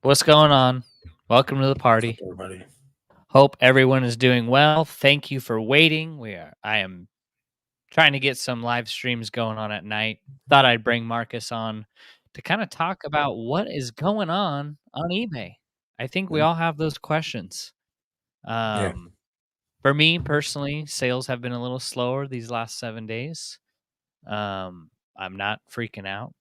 What's going on? Welcome to the What's up, party. everybody? Hope everyone is doing well. Thank you for waiting. I am trying to get some live streams going on at night. Thought I'd bring Marcus on to kind of talk about what is going on eBay. I think we Mm, all have those questions. Yeah, Um, for me personally, sales have been a little slower these last 7 days. I'm not freaking out.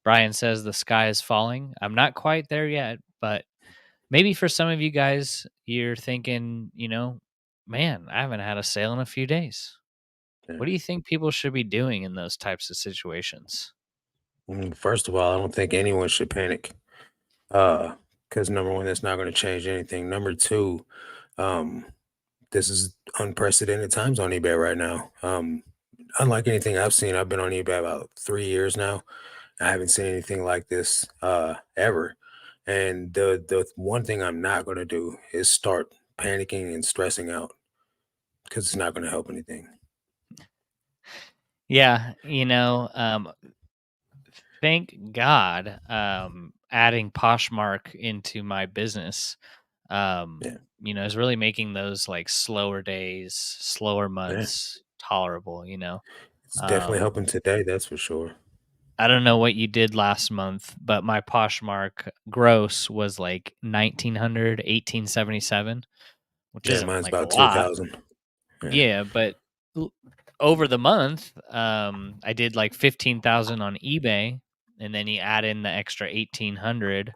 Brian says the sky is falling. I'm not quite there yet, but maybe for some of you guys, you're thinking, man, I haven't had a sale in a few days. yeah. What do you think people should be doing in those types of situations? First of all, I don't think anyone should panic. Because number one, that's not going to change anything. Number two, um, this is unprecedented times on eBay right now. Unlike anything I've seen, I've been on eBay about 3 years now. I haven't seen anything like this ever. And the one thing I'm not going to do is start panicking and stressing out because it's not going to help anything. Yeah, thank God, adding Poshmark into my business, Yeah, is really making those like slower days, slower yeah. months tolerable. It's definitely Um, helping today, that's for sure. I don't know what you did last month, but my Poshmark gross was like 1900, 1877, which Yeah, isn't mine's like a about lot. 2,000. Yeah, Yeah, but l- over the month, I did like 15,000 on eBay, and then you add in the extra 1800.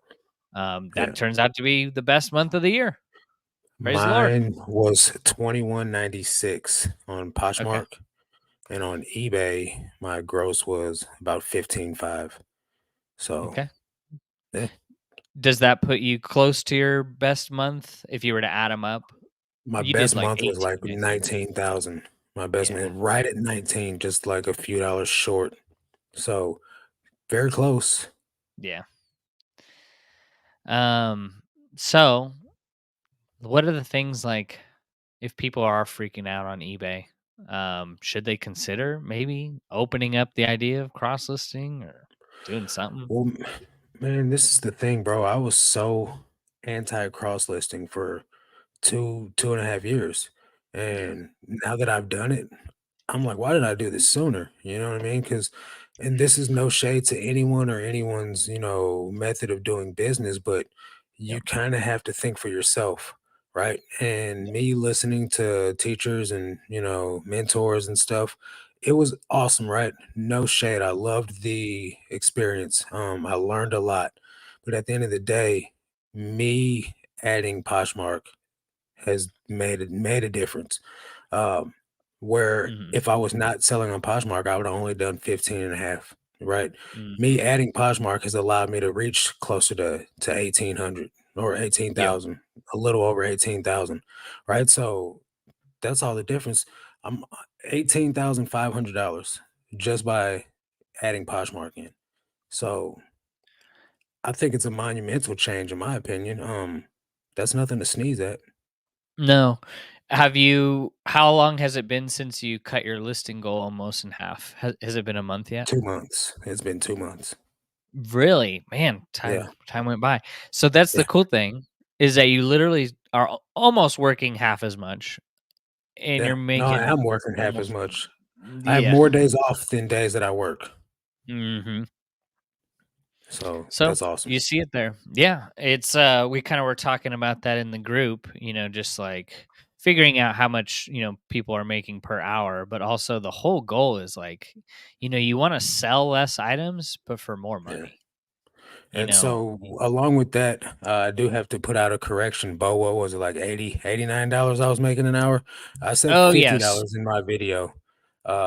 yeah. That turns out to be the best month of the year. Praise the Lord. Mine was 21.96 on Okay. Poshmark, and on eBay, my gross was about 15.5. So, Okay. yeah, Does that put you close to your best month if you were to add them up? my You did best like month was 18, like right? 19,000. My best Yeah. month, right at 19, just like a few dollars short. So, very close. Yeah. Um, so what are the things like if people are freaking out on eBay? Should they consider maybe opening up the idea of cross listing or doing something? Well, man, this is the thing, bro. I was so anti cross listing for 2.5 years. Yeah. And now that I've done it, I'm like, why did I do this sooner? You know what I mean? Because, and this is no shade to anyone or anyone's, method of doing business, but you Yep. kind of have to think for yourself, right? And me listening to teachers and, mentors and stuff, it was awesome, right? No shade. I loved the experience. I learned a lot. But at the end of the day, me adding Poshmark has made a difference. Um, where Hmm. if I was not selling on Poshmark, I would have only done 15 and a half, right? Mm. Me adding Poshmark has allowed me to reach closer to 1,800 or Yeah. 18,000, a little over 18,000, right? So that's all the difference. I'm $18,500 just by adding Poshmark in. So I think it's a monumental change in my opinion. That's nothing to sneeze at. No. How long has it been since you cut your listing goal almost in half? Has it been a month yet? 2 months. It's been 2 months. Really? Man, Yeah, time went by. So that's the yeah, cool thing is that you literally are almost working half as much and yeah. you're No, I making am working half as almost much. I have yeah. more days off than days that I work, Mhm. so So, that's awesome. you see it there. Yeah, it's, we kinda were talking about that in the group, just, like, figuring out how much, people are making per hour, but also the whole goal is, like, you wanna sell less items, but for more Yeah, money, you and know? so along with that, I do have to put out a correction. Bo, what was it, like 89 dollars I was making an hour? I said Oh, yes. $50 in my video.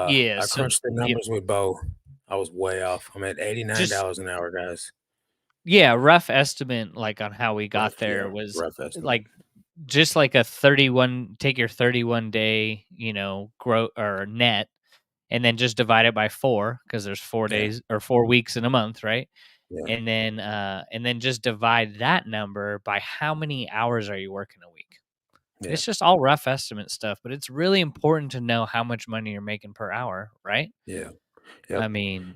Yeah, I so crunched the yep, numbers with Bo. I was way off. I'm at just $89 an hour, guys. yeah, rough estimate, like, on how we got Rough, there yeah, was, rough estimate. like, just like a 31 take your 31 day, grow or net and then just divide it by 4 because there's 4 Yeah, days or 4 weeks in a month, right? yeah, And then just divide that number by how many hours are you working a week. yeah, It's just all rough estimate stuff, but it's really important to know how much money you're making per hour, right? yeah. Yep. I mean,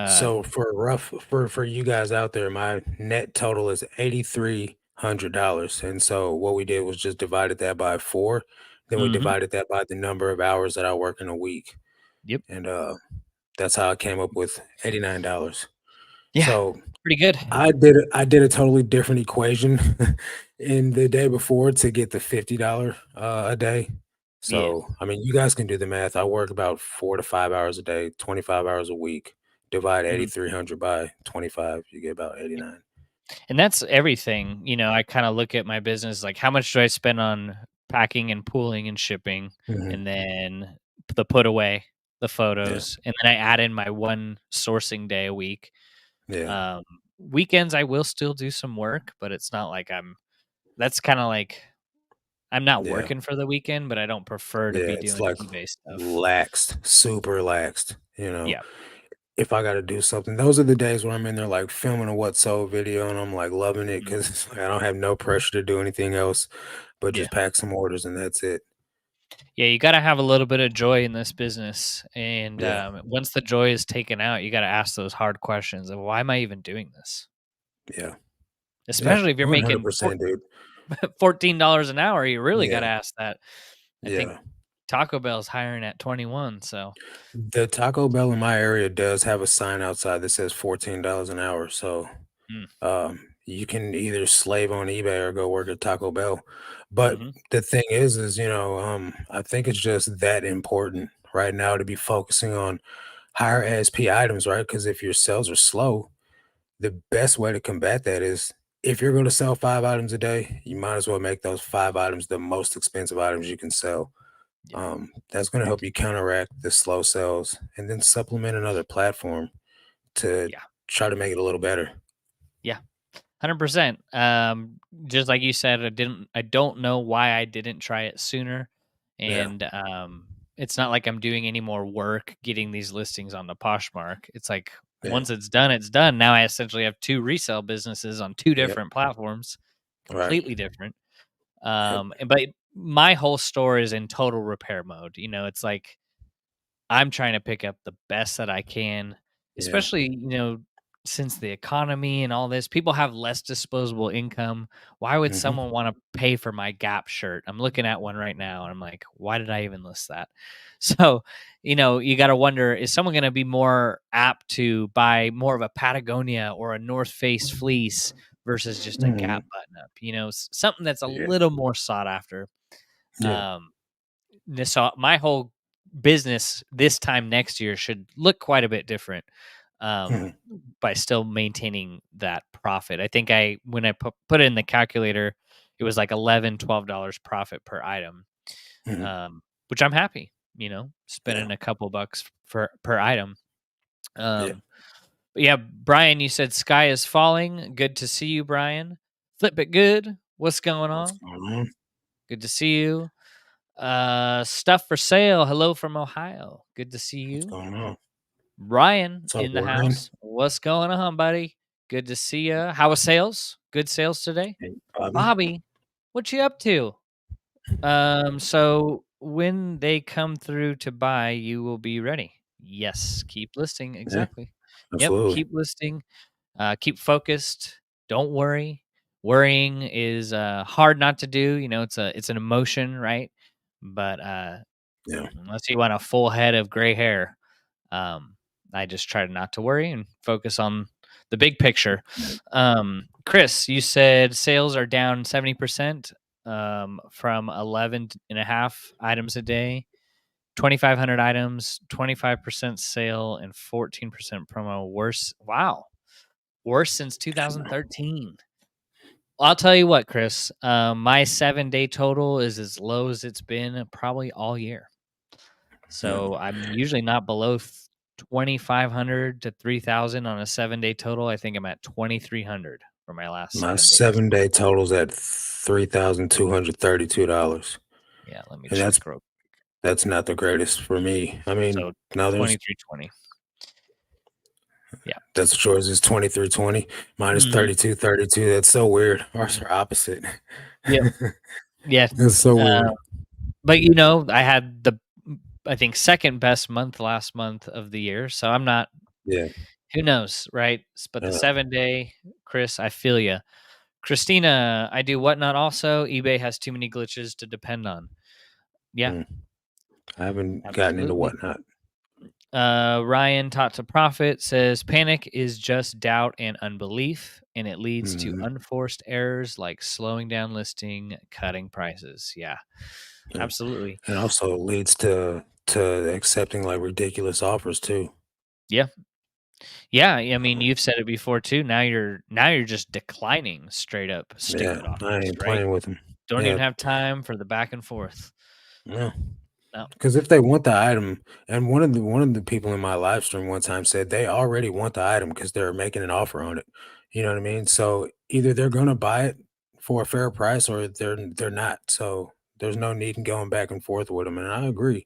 So for rough for you guys out there, my net total is $8,300. And so what we did was just divided that by 4. Then we mhm, divided that by the number of hours that I work in a week. yep, And that's how I came up with $89. yeah, So pretty good. I did a totally different equation in the day before to get the $50 a day. Yeah, So, I mean, you guys can do the math. I work about 4 to 5 hours a day, 25 hours a week. Divide mhm, 8,300 by 25, you get about 89. and that's everything, I kinda look at my business, like, how much do I spend on packing and pooling and shipping, Mhm. and then the put away, the Yeah, photos, and then I add in my 1 sourcing day a week. yeah, Um, Weekends, I will still do some work, but it's not like that's kinda like I'm not yeah, working for the weekend, but I don't prefer to yeah. be It's doing like eBay stuff. laxed, super relaxed. Yeah. If I gotta do something, those are the days where I'm in there, like, filming a what so video, and I'm, like, loving it Mhm. 'cause it's like I don't have no pressure to do anything else but Yeah. just pack some orders, and that's it. Yeah, you gotta have a little bit of joy in this business, and, Yeah, once the joy is taken out, you gotta ask those hard questions of, "Why am I even doing this?" yeah, yeah, Especially if you're making 100%, dude. $14 an hour, you really Yeah, gotta ask that. I think yeah. Taco Bell's hiring at 21, so The Taco Bell in my area does have a sign outside that says $14 an hour, so, mm, you can either slave on eBay or go work at Taco Bell. But mhm, the thing is, I think it's just that important right now to be focusing on higher ASP items, right? Because if your sales are slow, the best way to combat that is if you're gonna sell 5 items a day, you might as well make those 5 items the most expensive items you can sell. yeah, That's gonna help you counteract the slow sales and then supplement another platform to yeah, try to make it a little better. yeah. 100%. Just like you said, I don't know why I didn't try it sooner. Yeah, And it's not like I'm doing any more work getting these listings on the Poshmark. It's like yeah, once it's done, it's done. Now I essentially have two resale businesses on two yep, different platforms, right, completely different. yep, But my whole store is in total repair mode. It's like I'm trying to pick up the best that I can, yeah, especially, since the economy and all this, people have less disposable income. Why would mhm, someone want to pay for my Gap shirt? I'm looking at one right now and I'm like, why did I even list that? So, you got to wonder, is someone going to be more apt to buy more of a Patagonia or a North Face fleece versus just a mhm, Gap button up? Something that's a yeah, little more sought after. yeah, Um, so my whole business this time next year should look quite a bit different, um, mhm, by still maintaining that profit. I think when I put it in the calculator, it was like $11-12 profit per item, mhm, which I'm happy, yeah, spending a couple bucks for per item. yeah. Um, but yeah, Brian, you said sky is falling. Good to see you, Brian. Flip it good. What's going What's on? going on? Good to see you. Stuff for sale. Hello from Ohio. Good to see What's you. going on? Ryan What's up, in the Ryan? house. What's going on, buddy? Good to see you. How was sales? Good sales today? Hey, Bobby? Bobby, what you up to? So when they come through to buy, you will be ready. Yes, keep listing. Yeah, Exactly. Yep, absolutely. keep listing. Keep focused. Don't worry. Worrying is hard not to do. It's an emotion, right? But Yeah, unless you want a full head of gray hair, um, I just try not to worry and focus on the big picture. Chris, you said sales are down 70% from 11 and a half items a day, 2,500 items, 25% sale, and 14% promo. Worse. Wow. Worse since 2013. I'll tell you what, Chris. My 7-day total is as low as it's been probably all year. yeah. So I'm usually not below 2,500 to 3,000 on a 7-day total. I think I'm at 2,300 for my last My 7 days. 7-day total's at $3,232, Yeah, let me and check real. that's not the greatest for me. I mean, So now there's 2,320. Yeah. that's the choice is 2320 minus Mhm. 3232. That's so weird. Ours are opposite. Yep. Yeah. That's so Uh, weird. but I had I think, second best month last month of the year. So I'm not, Yeah. who knows, right? But the Uh, 7-day, Chris, I feel you. Christina, I do whatnot also. eBay has too many glitches to depend on. Yeah, mm, I haven't gotten into absolutely. whatnot. Ryan Taught to Profit says panic is just doubt and unbelief, and it leads to Mhm. unforced errors like slowing down listing, cutting prices. Yeah, Yeah. absolutely. It also leads to accepting like ridiculous offers too. Yeah, yeah. I mean, you've said it before too. Now you're just declining straight up Yeah, stupid I offers, ain't right? playing with them. Don't even Yeah, have time for the back and forth. no. No. Because if they want the item, and one of the people in my live stream one time said they already want the item because they're making an offer on it. You know what I mean? So either they're gonna buy it for a fair price or they're not. So there's no need in going back and forth with them. And I agree.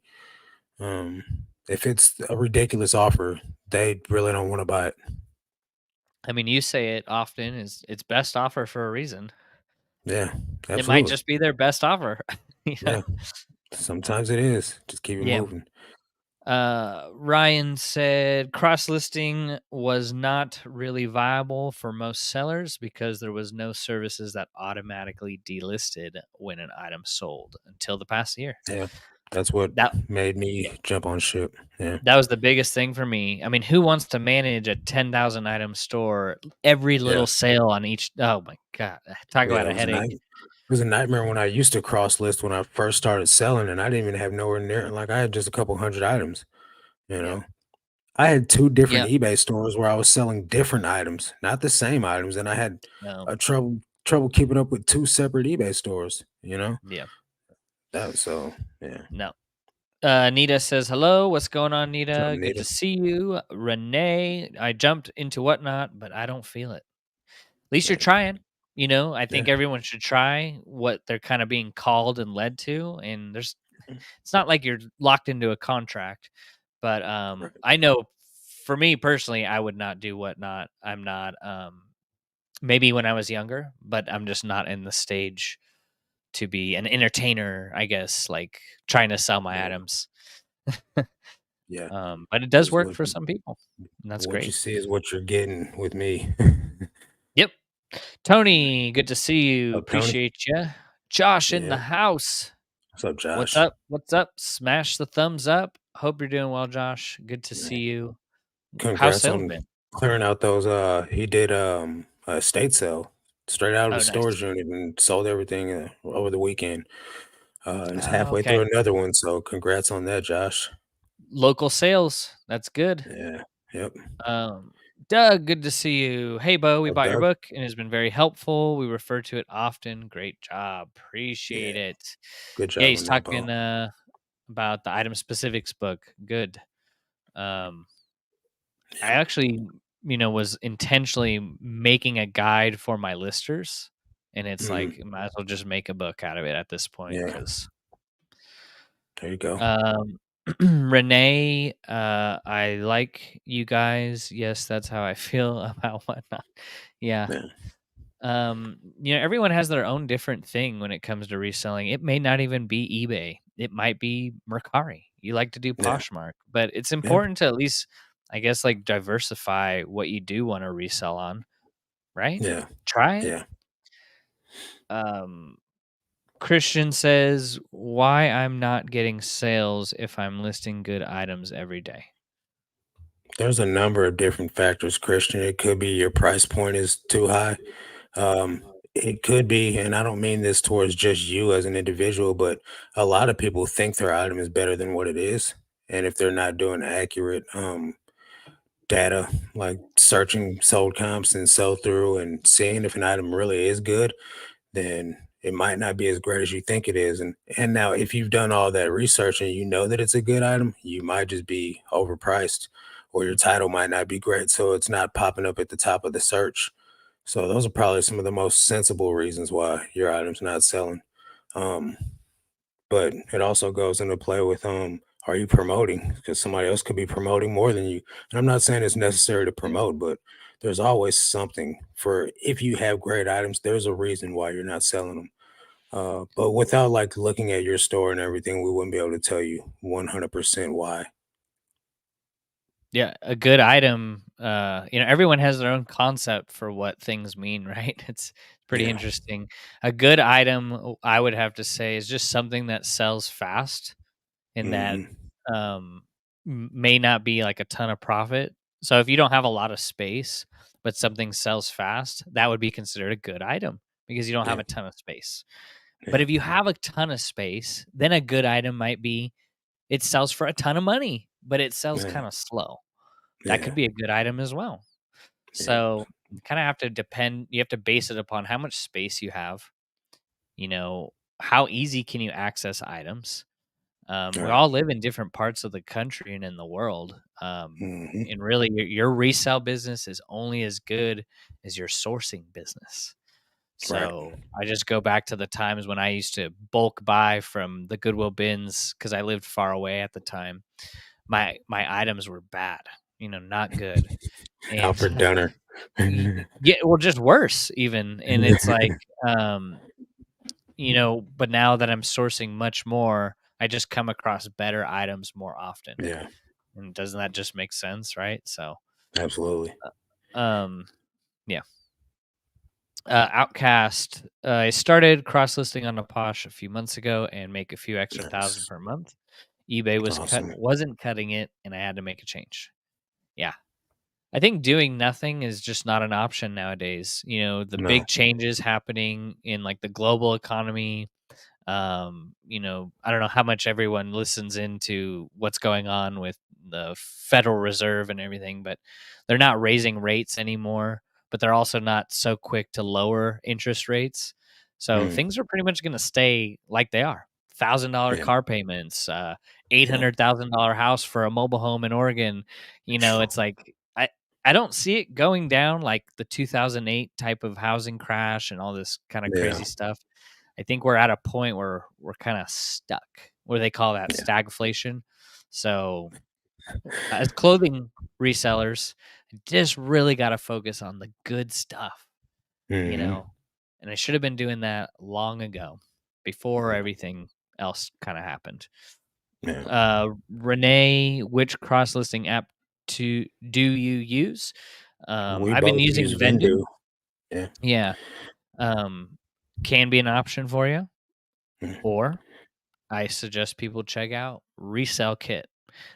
Um, if it's a ridiculous offer, they really don't want to buy it. I mean, you say it often is it's best offer for a reason. Yeah, It might absolutely. just be their best offer. You know? Yeah, sometimes it is. Just keep it Yeah. moving. Ryan said cross listing was not really viable for most sellers because there was no services that automatically delisted when an item sold until the past year. Yeah, that's what That made me jump on ship. Yeah, that was the biggest thing for me. I mean, who wants to manage a 10,000 item store, every yeah, little sale on each? Oh my god, talk yeah. about a It was a headache. night. It was a nightmare when I used to cross list when I first started selling, and I didn't even have nowhere near like I had just a couple hundred items. You Yeah. know, I had two different Yeah. eBay stores where I was selling different items, not the same items, and I had No. a trouble keeping up with two separate eBay stores. You know, Yeah. that was so yeah. No. Nita says, hello. What's going on, Something Nita? Good to needed. see you. Renee, I jumped into whatnot, but I don't feel it. At least you're Yeah, trying. I yeah, think everyone should try what they're kind of being called and led to. And it's not like you're locked into a contract, but right. I know for me personally, I would not do whatnot. I'm not, maybe when I was younger, but I'm just not in the stage to be an entertainer, I guess, like trying to sell my Yeah, items. yeah. But it does Because work for some people, and that's what you great. see is what you're getting with me. Yep. Tony, good to see you. Up, Tony. Appreciate you. Josh in the Yeah. house. What's up, What's Josh? up? What's up? Smash the thumbs up. Hope you're doing well, Josh. Good to see Man, you. How's congrats sales on been? clearing out those. He did a estate sale straight out of Oh, the nice. storage unit and sold everything over the weekend. And it's Oh, halfway okay. through another one. So congrats on that, Josh. Local sales. That's good. Yeah. Yep. Um, Doug, good to see you. Hey, Bo, we Up, bought your Doug. book and it's been very helpful. We refer to it often. Great job. Yeah. Appreciate it. Good Yeah, job he's on that, Bo. talking about the item specifics book. Good. Um, I Yeah. actually, was intentionally making a guide for my listers, and it's like Mm, might as well just make a book out of it at this point yeah. because There you go. um, Renee, I like you guys. Yes, that's how I feel about whatnot. Yeah. Yeah. Everyone has their own different thing when it comes to reselling. It may not even be eBay. It might be Mercari. You like to do Yeah. Poshmark, but it's Yeah. important to at least, I guess, like diversify what you do want to resell on, right? Yeah. Try it. Yeah. Um, Christian says, why I'm not getting sales if I'm listing good items every day. There's a number of different factors, Christian. It could be your price point is too high. It could be, and I don't mean this towards just you as an individual, but a lot of people think their item is better than what it is. And if they're not doing accurate data, like searching sold comps and sell through and seeing if an item really is good, then it might not be as great as you think it is. And now if you've done all that research and you know that it's a good item, you might just be overpriced or your title might not be great. So it's not popping up at the top of the search. So those are probably some of the most sensible reasons why your item's not selling. Um, but it also goes into play with are you promoting? Because somebody else could be promoting more than you. And I'm not saying it's necessary to promote, but there's always something for if you have great items, there's a reason why you're not selling them. But without like looking at your store and everything, we wouldn't be able to tell you 100% why. Yeah, a good item, everyone has their own concept for what things mean, right? It's pretty Yeah. interesting. A good item, I would have to say, is just something that sells fast and that Hmm. may not be like a ton of profit. So if you don't have a lot of space, but something sells fast, that would be considered a good item because you don't have Yeah. a ton of space. But Yeah. if you have a ton of space, then a good item might be it sells for a ton of money, but it sells Yeah. kind of slow. That Yeah. could be a good item as well. Yeah. So kind of have to depend, you have to base it upon how much space you have, how easy can you access items. All We right. all live in different parts of the country and in the world. Hmm. And really, your resale business is only as good as your sourcing business. Right. So I just go back to the times when I used to bulk buy from the Goodwill bins because I lived far away at the time. My items were bad, not good, and Alfred Dunner. yeah, well, just worse even. And it's like, but now that I'm sourcing much more, I just come across better items more often. Yeah. And doesn't that just make sense, right? So, Absolutely. um, yeah. Outcast. I started cross listing on a Posh a few months ago and make a few extra thousand Nice. per month. eBay Awesome. wasn't cutting it, and I had to make a change. Yeah, I think doing nothing is just not an option nowadays. The No. big changes happening in like the global economy. I don't know how much everyone listens into what's going on with the Federal Reserve and everything, but they're not raising rates anymore, but they're also not so quick to lower interest rates. So Mm. things are pretty much going to stay like they are. $1,000 Yeah. car payments, Yeah. $800,000 house for a mobile home in Oregon. It's like I don't see it going down like the 2008 type of housing crash and all this kind of Yeah. crazy stuff. I think we're at a point where we're kind of stuck, where they call that Yeah. stagflation. So, as clothing resellers, just really got to focus on the good stuff, you Hmm. know. And I should have been doing that long ago, before Yeah. everything else kind of happened. Yeah. Renee, which cross listing app to do you use? We I've been both use using Vendu. Vendu. Yeah. Yeah, um, can be an option for you, Mm. or I suggest people check out Resell Kit.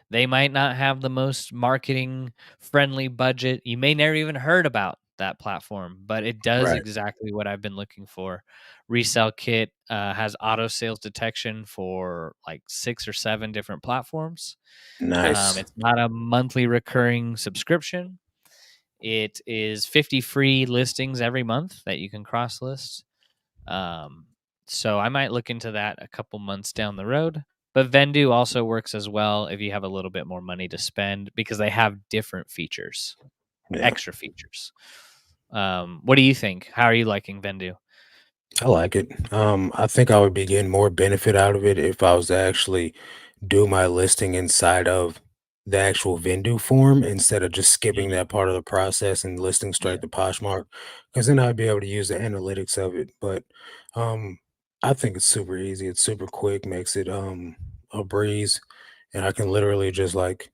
They might not have the most marketing friendly budget. You may never even heard about that platform, but it does Right. exactly what I've been looking for. Resell Kit has auto sales detection for like 6 or 7 different platforms. Nice. It's not a monthly recurring subscription. It is 50 free listings every month that you can cross list. Um, so I might look into that a couple months down the road. But Vendu also works as well if you have a little bit more money to spend because they have different features, Yeah. extra features. What do you think? How are you liking Vendu? I like it. I think I would be getting more benefit out of it if I was to actually do my listing inside of the actual Vendu form instead of just skipping Mm, that part of the process and listing yeah. straight to Poshmark, because then I'd be able to use the analytics of it. But um, I think it's super easy. It's super quick, makes it a breeze, and I can literally just like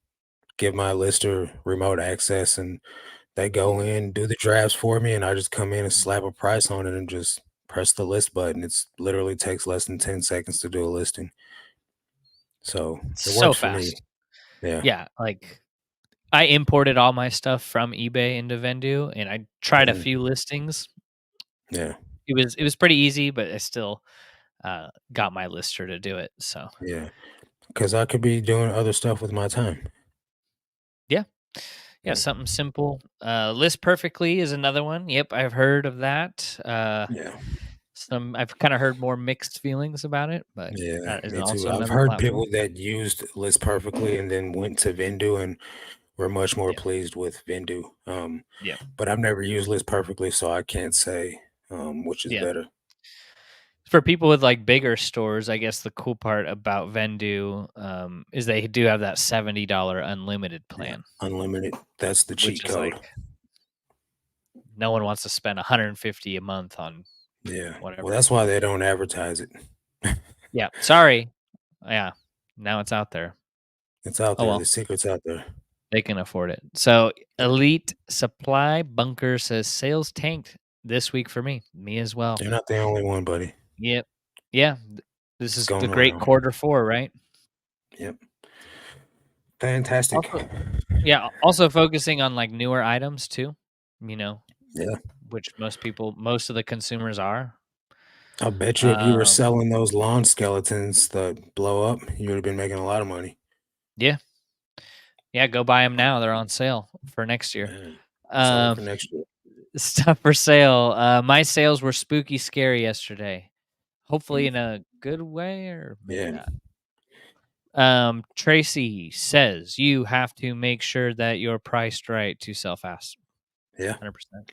give my lister remote access and they go Mm, in, do the drafts for me, and I just come in and mm. slap a price on it and just press the list button. It's literally takes less than 10 seconds to do a listing. So it So works for me. fast. Yeah. Yeah. Like I imported all my stuff from eBay into Vendu and I tried a Mhm. few listings. Yeah. It was pretty easy, but I still got my lister to do it. So Yeah. Because I could be doing other stuff with my time. yeah. Yeah, Yeah. something simple. List perfectly is another one. Yep, I've heard of that. Yeah. I've kind of heard more mixed feelings about it, but Yeah. that is Me too. also I've another heard platform. people that used List Perfectly and then went to Vendu and were much more Yeah, pleased with Vendu. yeah, But I've never used List Perfectly, so I can't say which is yeah. better. For people with like bigger stores, I guess the cool part about Vendu is they do have that $70 unlimited Yeah. plan, Unlimited. That's the cheat which is code. like no one wants to spend 150 a month on. Yeah. Well, whatever. that's why they don't advertise it. Yeah, sorry. Yeah, now it's out there. It's out Oh there. well, The secret's out there. they can afford it. So Elite Supply Bunker says sales tanked this week for me. Me as well. You're not the only one, buddy. Yep. Yeah. This It's is the going great around. quarter 4, right? Yep. Fantastic. Also, yeah. Also focusing on like newer items too. You know, Yeah. which most of the consumers are. I bet you if you were Um, selling those lawn skeletons that blow up, you would have been making a lot of money. yeah. Yeah. Go buy them now. They're on sale for next year. Man, sell them Um, for next year. stuff for sale. My sales were spooky scary yesterday. Hopefully Mm, in a good way or maybe yeah. not. Tracy says you have to make sure that you're priced right to sell fast. Yeah. 100%.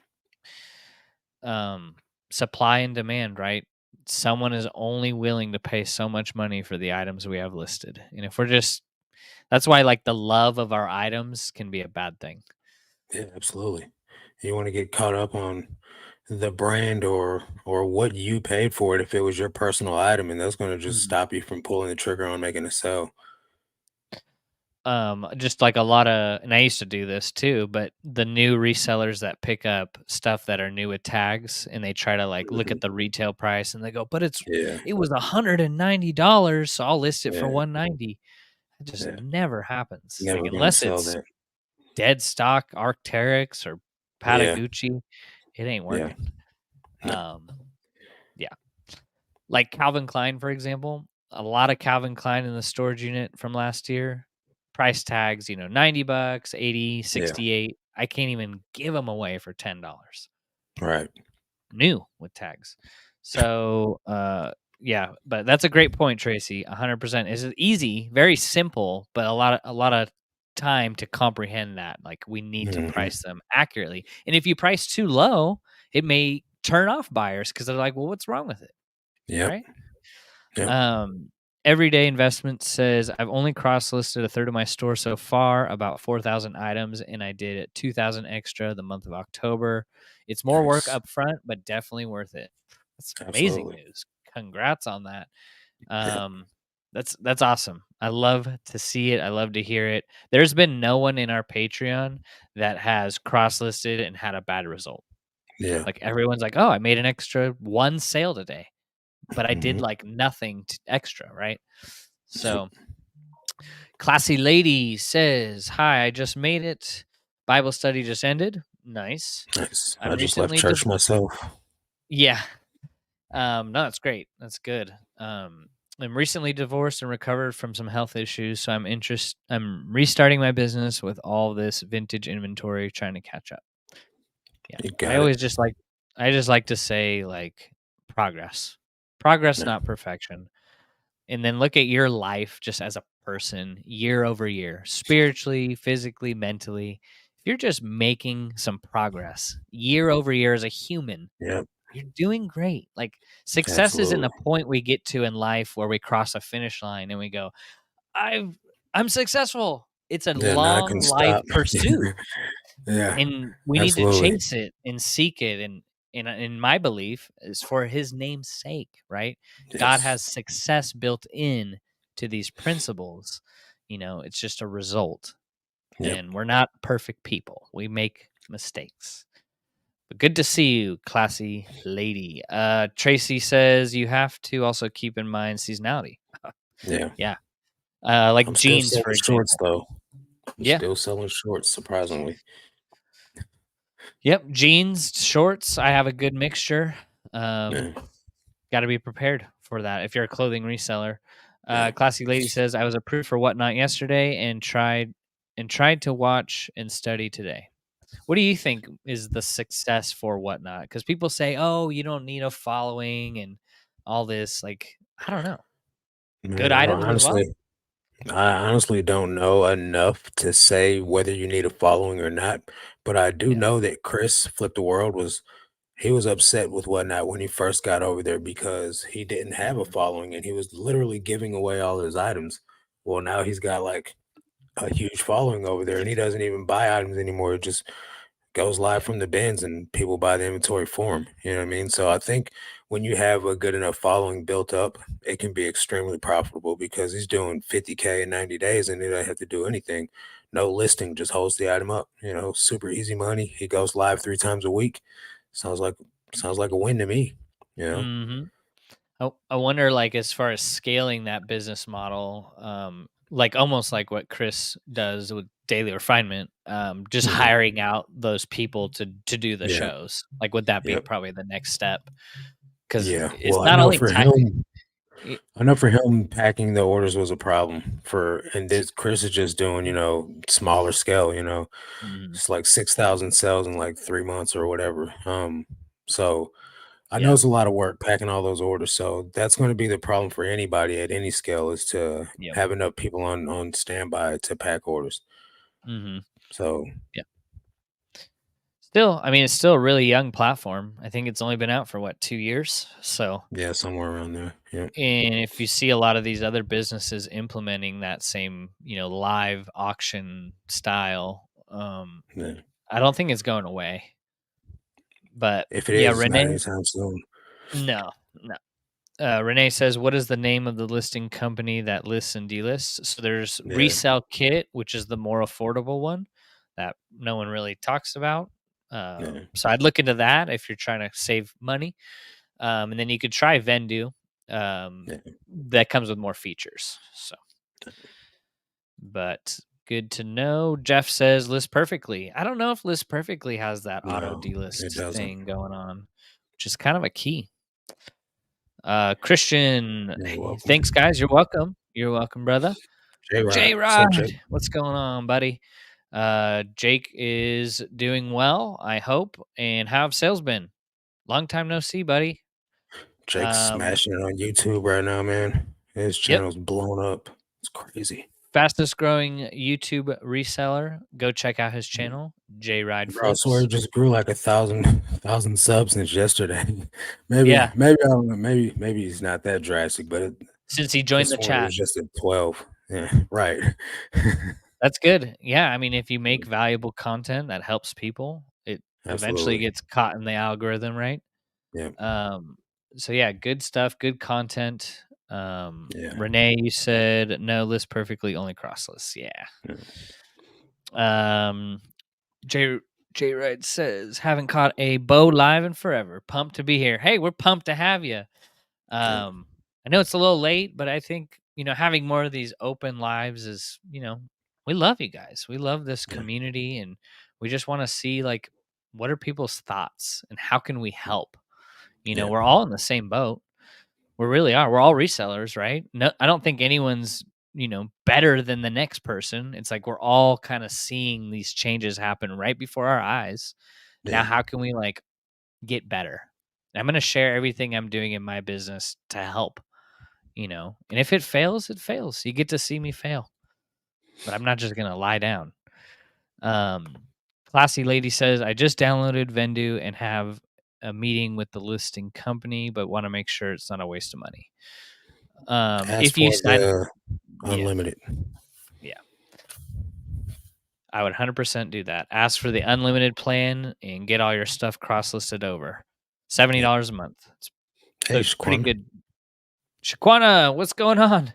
Um, supply and demand, right? Someone is only willing to pay so much money for the items we have listed. And if we're just that's why like the love of our items can be a bad thing. Yeah. Absolutely. You want to get caught up on the brand or what you paid for it if it was your personal item, and that's going to just Mhm. stop you from pulling the trigger on making a sale. Just like a lot of, and I used to do this too, but the new resellers that pick up stuff that are new with tags and they try to like look Mhm. at the retail price and they go, but Yeah. it was $190, so I'll list it for Yeah. 190. It just Yeah. never happens. Like Never going to unless sell it's that. dead stock Arc'teryx or Yeah. Patagucci, it ain't Yeah. working. No. Um, yeah. Like Calvin Klein, for example, a lot of Calvin Klein in the storage unit from last year, price tags, 90 bucks, 80, Yeah. 68. I can't even give them away for $10 Right. new with tags. So, yeah, but that's a great point, Tracy. 100%. Is it easy, very simple, but a lot of time to comprehend that. Like we need to Hmm. price them accurately. And if you price too low, it may turn off buyers because they're like, well, what's wrong with it? Yep. Right? Yep. Um, Everyday Investment says I've only cross listed a third of my store so far, about 4,000 items, and I did it 2,000 extra the month of October. It's more work Nice. up front, but definitely worth it. That's amazing Absolutely. news. Congrats on that. Yep. Um, that's awesome. I love to see it. I love to hear it. There's been no one in our Patreon that has cross listed and had a bad result. Yeah. Like everyone's like, "Oh, I made an extra one sale today." But I did Hmm. like nothing extra, right? Yep. So, Classy Lady says, "Hi, I just made it. Bible study just ended. Nice. Nice. I I'm just left recently church myself. yeah. No, that's great. That's good. I'm recently divorced and recovered from some health issues, so I'm restarting my business with all this vintage inventory, trying to catch up. Yeah. You got it. I just like to say like progress. Progress, Yeah. not perfection. And then look at your life just as a person year over year, spiritually, physically, mentally. If you're just making some progress year over year as a human, Yep. you're doing great. Like success isn't Absolutely. a point we get to in life where we cross a finish line and we go, I've I'm successful. It's a Yeah. Now I long can life stop. pursuit Yeah. and we need to Absolutely. chase it and seek it and in my belief is for his name's sake, right? God Yes. has success built in to these principles. It's just a result, Yep. and we're not perfect people, we make mistakes. But good to see you, classy lady. Tracy says you have to also keep in mind seasonality. Yeah. Yeah. Like I'm still jeans, selling for shorts example. though. I'm Yeah. still selling shorts, surprisingly. Yep, jeans, shorts, I have a good mixture. Um, Yeah. Gotta be prepared for that if you're a clothing reseller. Yeah. Classy Lady says, "I was approved for Whatnot yesterday and tried to watch and study today." What do you think is the success for Whatnot? Because people say, "Oh, you don't need a following and all this." Like, I don't know. Good Man, items as well? I honestly don't know enough to say whether you need a following or not, but I do Yeah. know that Chris Flip the World he was upset with Whatnot when he first got over there because he didn't have a Mhm. following and he was literally giving away all his items. Well, now he's got like a huge following over there and he doesn't even buy items anymore. He just goes live from the bins and people buy the inventory for him. You know what I mean? So I think when you have a good enough following built up, it can be extremely profitable because he's doing 50K in 90 days and he doesn't have to do anything. No listing, just holds the item up. Super easy money. He goes live 3 times a week. Sounds like sounds like a win to me. You know? Mhm. I wonder, like, as far as scaling that business model, like, almost like what Chris does with Daily Refinement, just Mhm. hiring out those people to do the Yeah. shows. Like, would that be Yep. probably the next step? Because Yeah. it's Well, not only time. I know for him packing the orders was a problem and this Chris is just doing, smaller scale, Mhm. it's like 6,000 sales in like 3 months or whatever. So I know Yeah, it's a lot of work packing all those orders. So that's going to be the problem for anybody at any scale is to yep, have enough people on standby to pack orders. mhm, So yeah. Still, I mean, it's still a really young platform. I think it's only been out for, what, 2 years? So, yeah, somewhere around there. Yeah. and if you see a lot of these other businesses implementing that same, live auction style, Yeah. I don't think it's going away. But, If it yeah, is, it's not Renee. anytime soon. No, no. Renee says, "What is the name of the listing company that lists and delists?" So there's Yeah. Resell Kit, which is the more affordable one that no one really talks about. Yeah. So I'd look into that if you're trying to save money. And then you could try Vendu. Um, Yeah. that comes with more features. So, but good to know. Jeff says list perfectly. I don't know if list perfectly has that auto No, it delist doesn't. thing going on, which is kind of a key. Christian, You're hey, welcome. thanks, guys. You're welcome. You're welcome, brother. J-Rod. J What's up, Rod, Jake? what's going on, buddy? Jake is doing well, I hope. And how have sales been? Long time no see, buddy. Jake's Um, smashing it on YouTube right now, man. His yep, channel's blown up. It's crazy. fastest growing YouTube reseller. Go check out his channel, J Ride Bro, I swear Flips. it just grew like a thousand subs since yesterday. Yeah, Maybe I don't know. Maybe it's not that drastic, but since he could joined the sworn it chat. was just at 12. Yeah, right. That's good. Yeah, I mean, if you make valuable content that helps people, it eventually Absolutely. gets caught in the algorithm, right? Yeah. Um, so yeah, good stuff, good content. Yeah. Renee, you said no list perfectly, only cross lists. Yeah. Yeah. Um, J J Red says haven't caught a bow live in forever. Pumped to be here. Hey, we're pumped to have you. Yeah. I know it's a little late, but I think having more of these open lives is we love you guys. We love this Yeah. community, and we just want to see like what are people's thoughts and how can we help. Yeah. We're all in the same boat. We really are. We're all resellers, right? No, I don't think anyone's, better than the next person. It's like we're all kind of seeing these changes happen right before our eyes. Now, Yeah. how can we like get better? I'm going to share everything I'm doing in my business to help, and if it fails, it fails. You get to see me fail, but I'm not just going to lie down. Um, Classy Lady says, I just downloaded Vendu and have a meeting with the listing company, but want to make sure it's not a waste of money. Ask If you for sign the yeah, unlimited. yeah, I would 100% do that. Ask for the unlimited plan and get all your stuff cross-listed over. Yep. $70 a month. It's Hey, a pretty Shaquan. good. Shaquana, what's going on?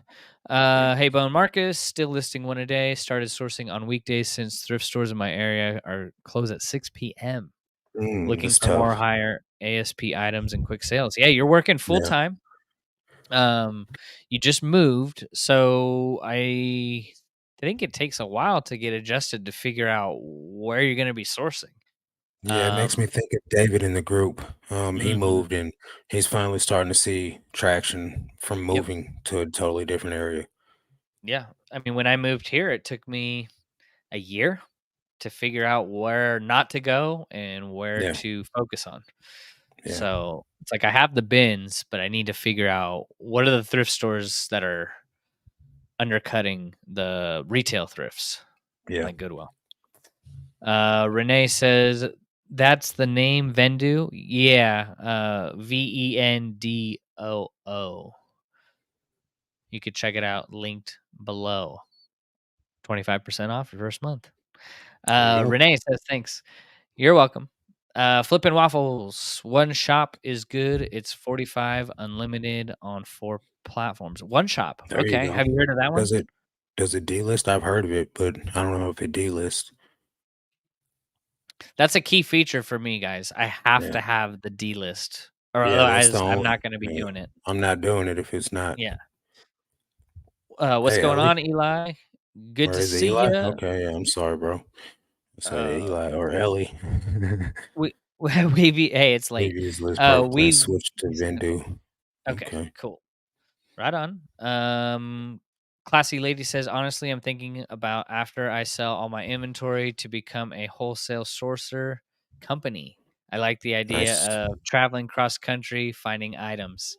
Hey, Bone Marcus, still listing one a day. Started sourcing on weekdays since thrift stores in my area are closed at 6 p.m. Looking That's for more tough. higher ASP items and quick sales. Yeah, you're working full Yeah. time. Um, you just moved, so I think it takes a while to get adjusted to figure out where you're going to be sourcing. Yeah, it makes me Um, think of David in the group. He mhm, moved and he's finally starting to see traction from yep, moving to a totally different area. yeah. I mean, when I moved here, it took me a year to figure out where not to go and where Yeah, to focus on. yeah, So it's like I have the bins, but I need to figure out what are the thrift stores that are undercutting the retail thrifts yeah. like Goodwill. Renee says that's the name Vendu. Yeah, Vendoo. You could check it out linked below. 25% off your first month. There you go. Renee says thanks. You're welcome. Flippin' waffles. One shop is good. It's 45 unlimited on 4 platforms. One shop. There you Okay. go. Have you heard of that one? Does it delist? I've heard of it, but I don't know if it delist. That's a key feature for me, guys. I have Yeah. to have the D list, or Yeah, that's the otherwise I'm only not gonna be yeah. doing it. I'm not doing it if it's not. Yeah. What's Hey, going Ellie. on, Eli? Good Or to is it see Eli? you. Okay, yeah, I'm sorry, bro. I said Uh, Eli or Ellie. we we hey, it's late. Previously, perfectly We've switched to Vendu. okay, Okay. cool. Right on. Classy lady says, honestly, I'm thinking about after I sell all my inventory to become a wholesale sourcer company. I like the idea Nice. of traveling cross country, finding items.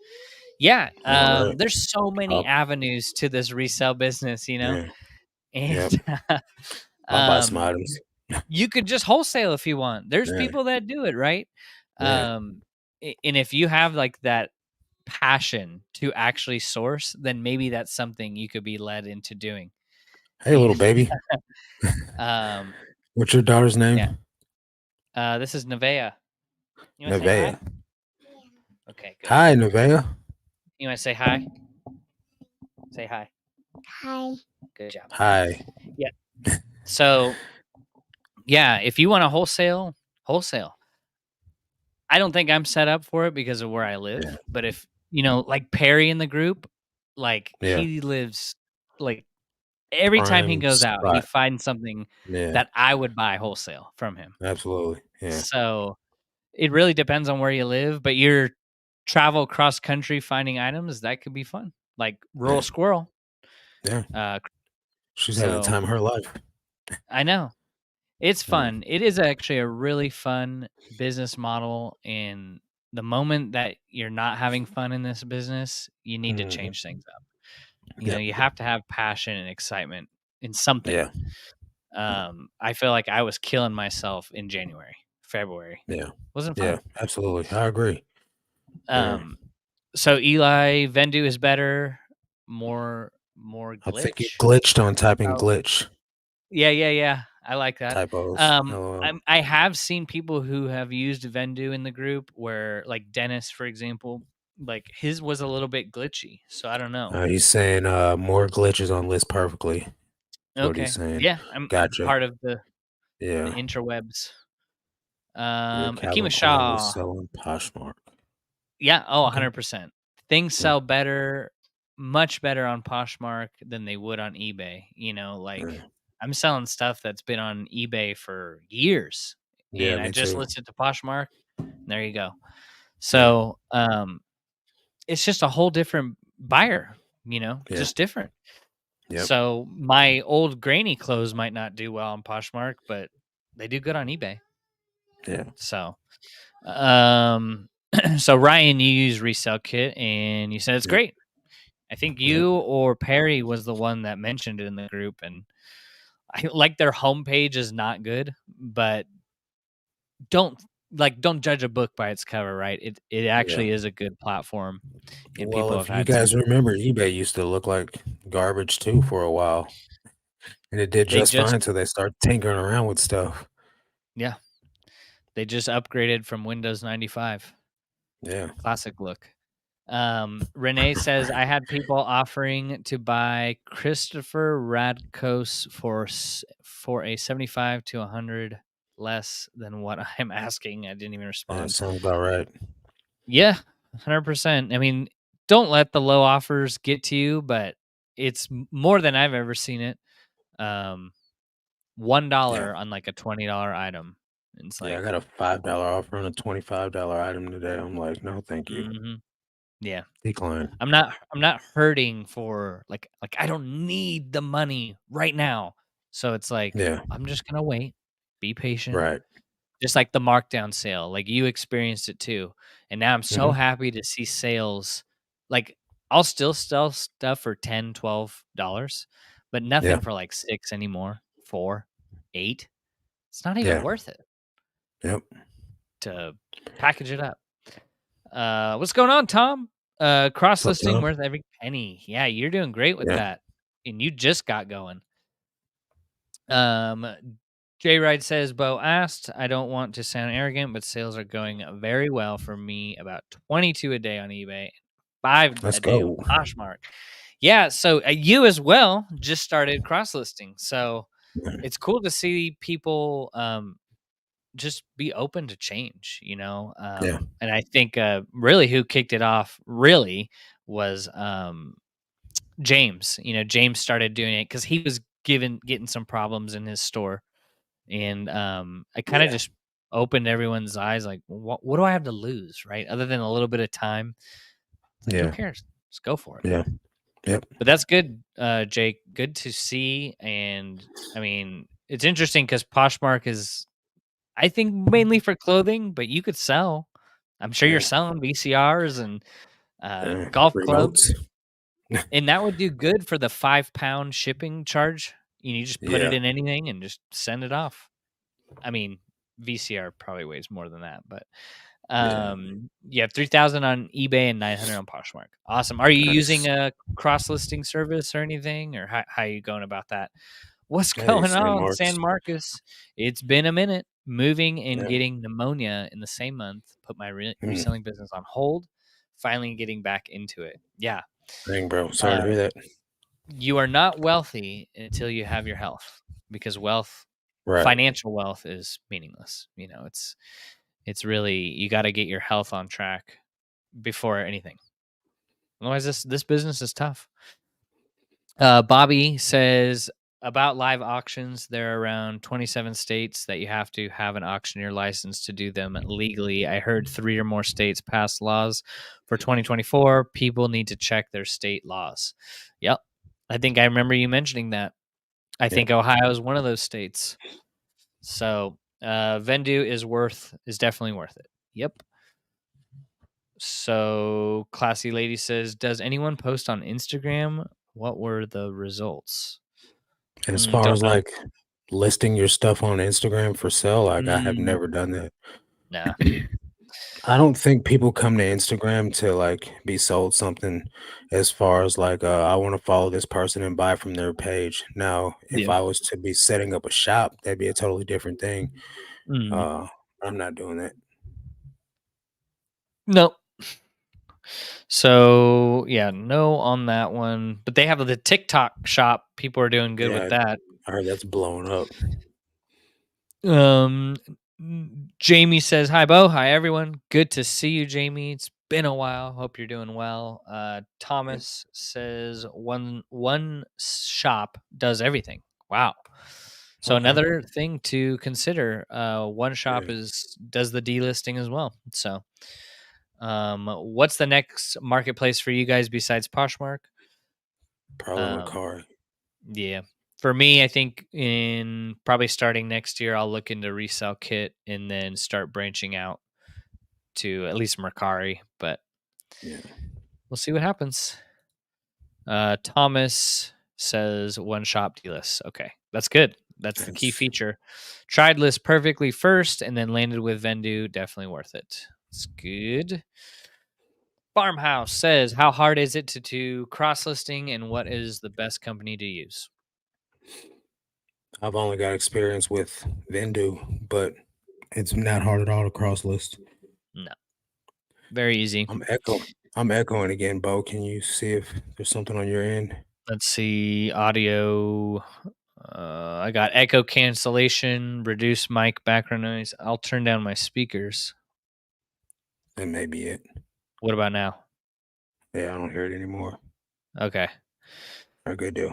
Yeah, All right. there's so many I'll avenues to this resale business, yeah. Yep. and I'll buy some um, items. you could just wholesale if you want. There's Yeah. people that do it, right? Yeah. And if you have like that passion to actually source, then maybe that's something you could be led into doing. Hey, little And baby. um, What's your daughter's yeah, name? this is Nevea. You want to say Nevea. hi? Okay, good. Hi, Nevea. You want to say hi? Say hi. Hi. Good job. Hi. Yeah. So yeah, if you want to wholesale, wholesale. I don't think I'm set up for it because of where I Yeah. live. But if like Perry in the group, like Yeah. he lives like every time he Prime goes out, he spot. finds something Yeah. that I would buy wholesale from him. Absolutely. Yeah. So it really depends on where you live, but your travel cross country finding items, that could be fun. Like rural Yeah. squirrel. Yeah. Uh, She's having the so time of her life. I know it's Yeah. fun. It is actually a really fun business model. And the moment that you're not having fun in this business, you need to Mhm. change things up. Yeah. You have to have passion and excitement in something. Yeah. I feel like I was killing myself in January, February. Yeah. Wasn't Yeah. fun. Absolutely. I agree. Yeah. Um, so Eli Vendu is better, more I think you glitch. glitched on typing Oh, glitch yeah, yeah, yeah. I like that. typos. LOL. I have seen people who have used Vendu in the group where, like Dennis, for example, like his was a little bit glitchy. So I don't know. He's saying more glitches on list perfectly. That's what he's Okay, saying. yeah, I'm Gotcha. part of the Yeah. interwebs. Your Akima Calvin Klein is Shaw. selling Poshmark. Yeah. Oh, Okay. 100%. Things Yeah. sell better, much better on Poshmark than they would on eBay. Like Yeah. I'm selling stuff that's been on eBay for years, Yeah, and I me just too. listed to Poshmark. There you go. Yeah. So, it's just a whole different buyer, Yeah. just different. Yep. So my old grainy clothes might not do well on Poshmark, but they do good on eBay. Yeah. So, so Ryan, you use Resell Kit, and you said it's Yep. great. I think Yep. you or Perry was the one that mentioned it in the group, and I like their homepage is not good, but don't don't judge a book by its cover, right? It Yeah. actually is a good platform, and Well, people have if you had some. guys remember, eBay used to look like garbage too for a while, and it did They just just fine until they start tinkering around with stuff. yeah, they just upgraded from Windows 95. Yeah. Classic look. Renee says I had people offering to buy Christopher Radkos for a 75 to 100 less than what I'm asking. I didn't even Yeah. respond. Sounds about right. Yeah, 100%. I mean, don't let the low offers get to you, but it's more than I've ever seen it. Um, Yeah. $1 on like a $20 item. It's Yeah. I like, got a $5 offer on a $25 item today. I'm like, no, thank you. mhm, yeah. Decline. I'm not hurting for I don't need the money right now. So it's like Yeah. I'm just gonna wait, be patient. Right. Just like the markdown sale, like you experienced it too. And now I'm so Hmm. happy to see sales. Like I'll still sell stuff for 10, $12, but Yeah. nothing for like 6 anymore. 4, 8. It's not even Yeah. worth it Yep. to package it up. What's going on, Tom? Cross What's up, listing Tom? worth every penny. Yeah, you're doing great with Yeah. that. And you just got going. Um, Jay Ride says, Bo asked, I don't want to sound arrogant, but sales are going very well for me. About 22 a day on eBay, 5 Let's a day on go. Poshmark. Yeah, so you as well just started cross listing. So it's cool to see people just be open to change, Yeah. and I think really who kicked it off really was James. James started doing it because he was getting some problems in his store, and I kind of Yeah. just opened everyone's eyes, like, what do I have to lose, right? Other than a little bit of time. It's like, who Yeah. cares? Just go for it. Yeah. Yep. But that's good, Jake. Good to see. And I mean, it's interesting because Poshmark is, I think, mainly for clothing, but you could sell. I'm sure you're Yeah. selling VCRs and golf Remotes. clubs, and that would do good for the 5 pound shipping charge. You just put it Yeah. in anything and just send it off. I mean, VCR probably weighs more than that, but Yeah. you have 3,000 on eBay and 900 on Poshmark. Awesome. Are you using Nice. a cross listing service or anything, or how are you going about that? What's Hey, going San on, Marcos. San Marcos? It's been a minute. Moving and Yeah. getting pneumonia in the same month put my Mm. reselling business on hold. Finally getting back into it. Yeah. Dang, bro. Sorry to Uh, hear that. you are not wealthy until you have your health, because Right. financial wealth is meaningless. It's really, you got to get your health on track before anything. Otherwise, this business is tough. Bobby says about live auctions, there are around 27 states that you have to have an auctioneer license to do them legally. I heard 3 or more states passed laws for 2024. People need to check their state laws. Yep. I think I remember you mentioning that. I Yep. think Ohio is one of those states. So Vendu is definitely worth it. Yep. So classy lady says, does anyone post on Instagram? What were the results? As far Don't as know. like listing your stuff on Instagram for sale, like I have Mm, never done that. nah. I don't think people come to Instagram to like be sold something as far as like I want to follow this person and buy from their page. Now, if Yeah. I was to be setting up a shop, that'd be a totally different thing. Mm, Uh I'm not doing that. no. So yeah, no on that one. But they have the TikTok shop. People are doing good with Yeah, that. I heard that's blowing up. Um, Jamie says, "Hi, Bo. Hi, everyone. Good to see you, Jamie. It's been a while. Hope you're doing well." Yep. Thomas says, "One shop does everything." Wow. So Okay. another thing to consider. One shop Yeah. does the delisting as well. So, what's the next marketplace for you guys besides Poshmark? Probably Um, Macari. yeah. For me, I think in probably starting next year, I'll look into Resell Kit and then start branching out to at least Mercari, but Yeah. we'll see what happens. Thomas says one shop delist. Okay, that's good. That's the key That's feature. Tried list perfectly first and then landed with Vendu. Definitely worth it. It's good. Farmhouse says, how hard is it to cross listing, and what is the best company to use? I've only got experience with Vendu, but it's not hard at all to cross list. No, very easy. I'm echoing. I'm echoing again, Bo. Can you see if there's something on your end? Let's see, audio. I got echo cancellation, reduce mic background noise. I'll turn down my speakers. That may be it. What about now? Yeah, I don't hear it anymore. Okay. A good deal.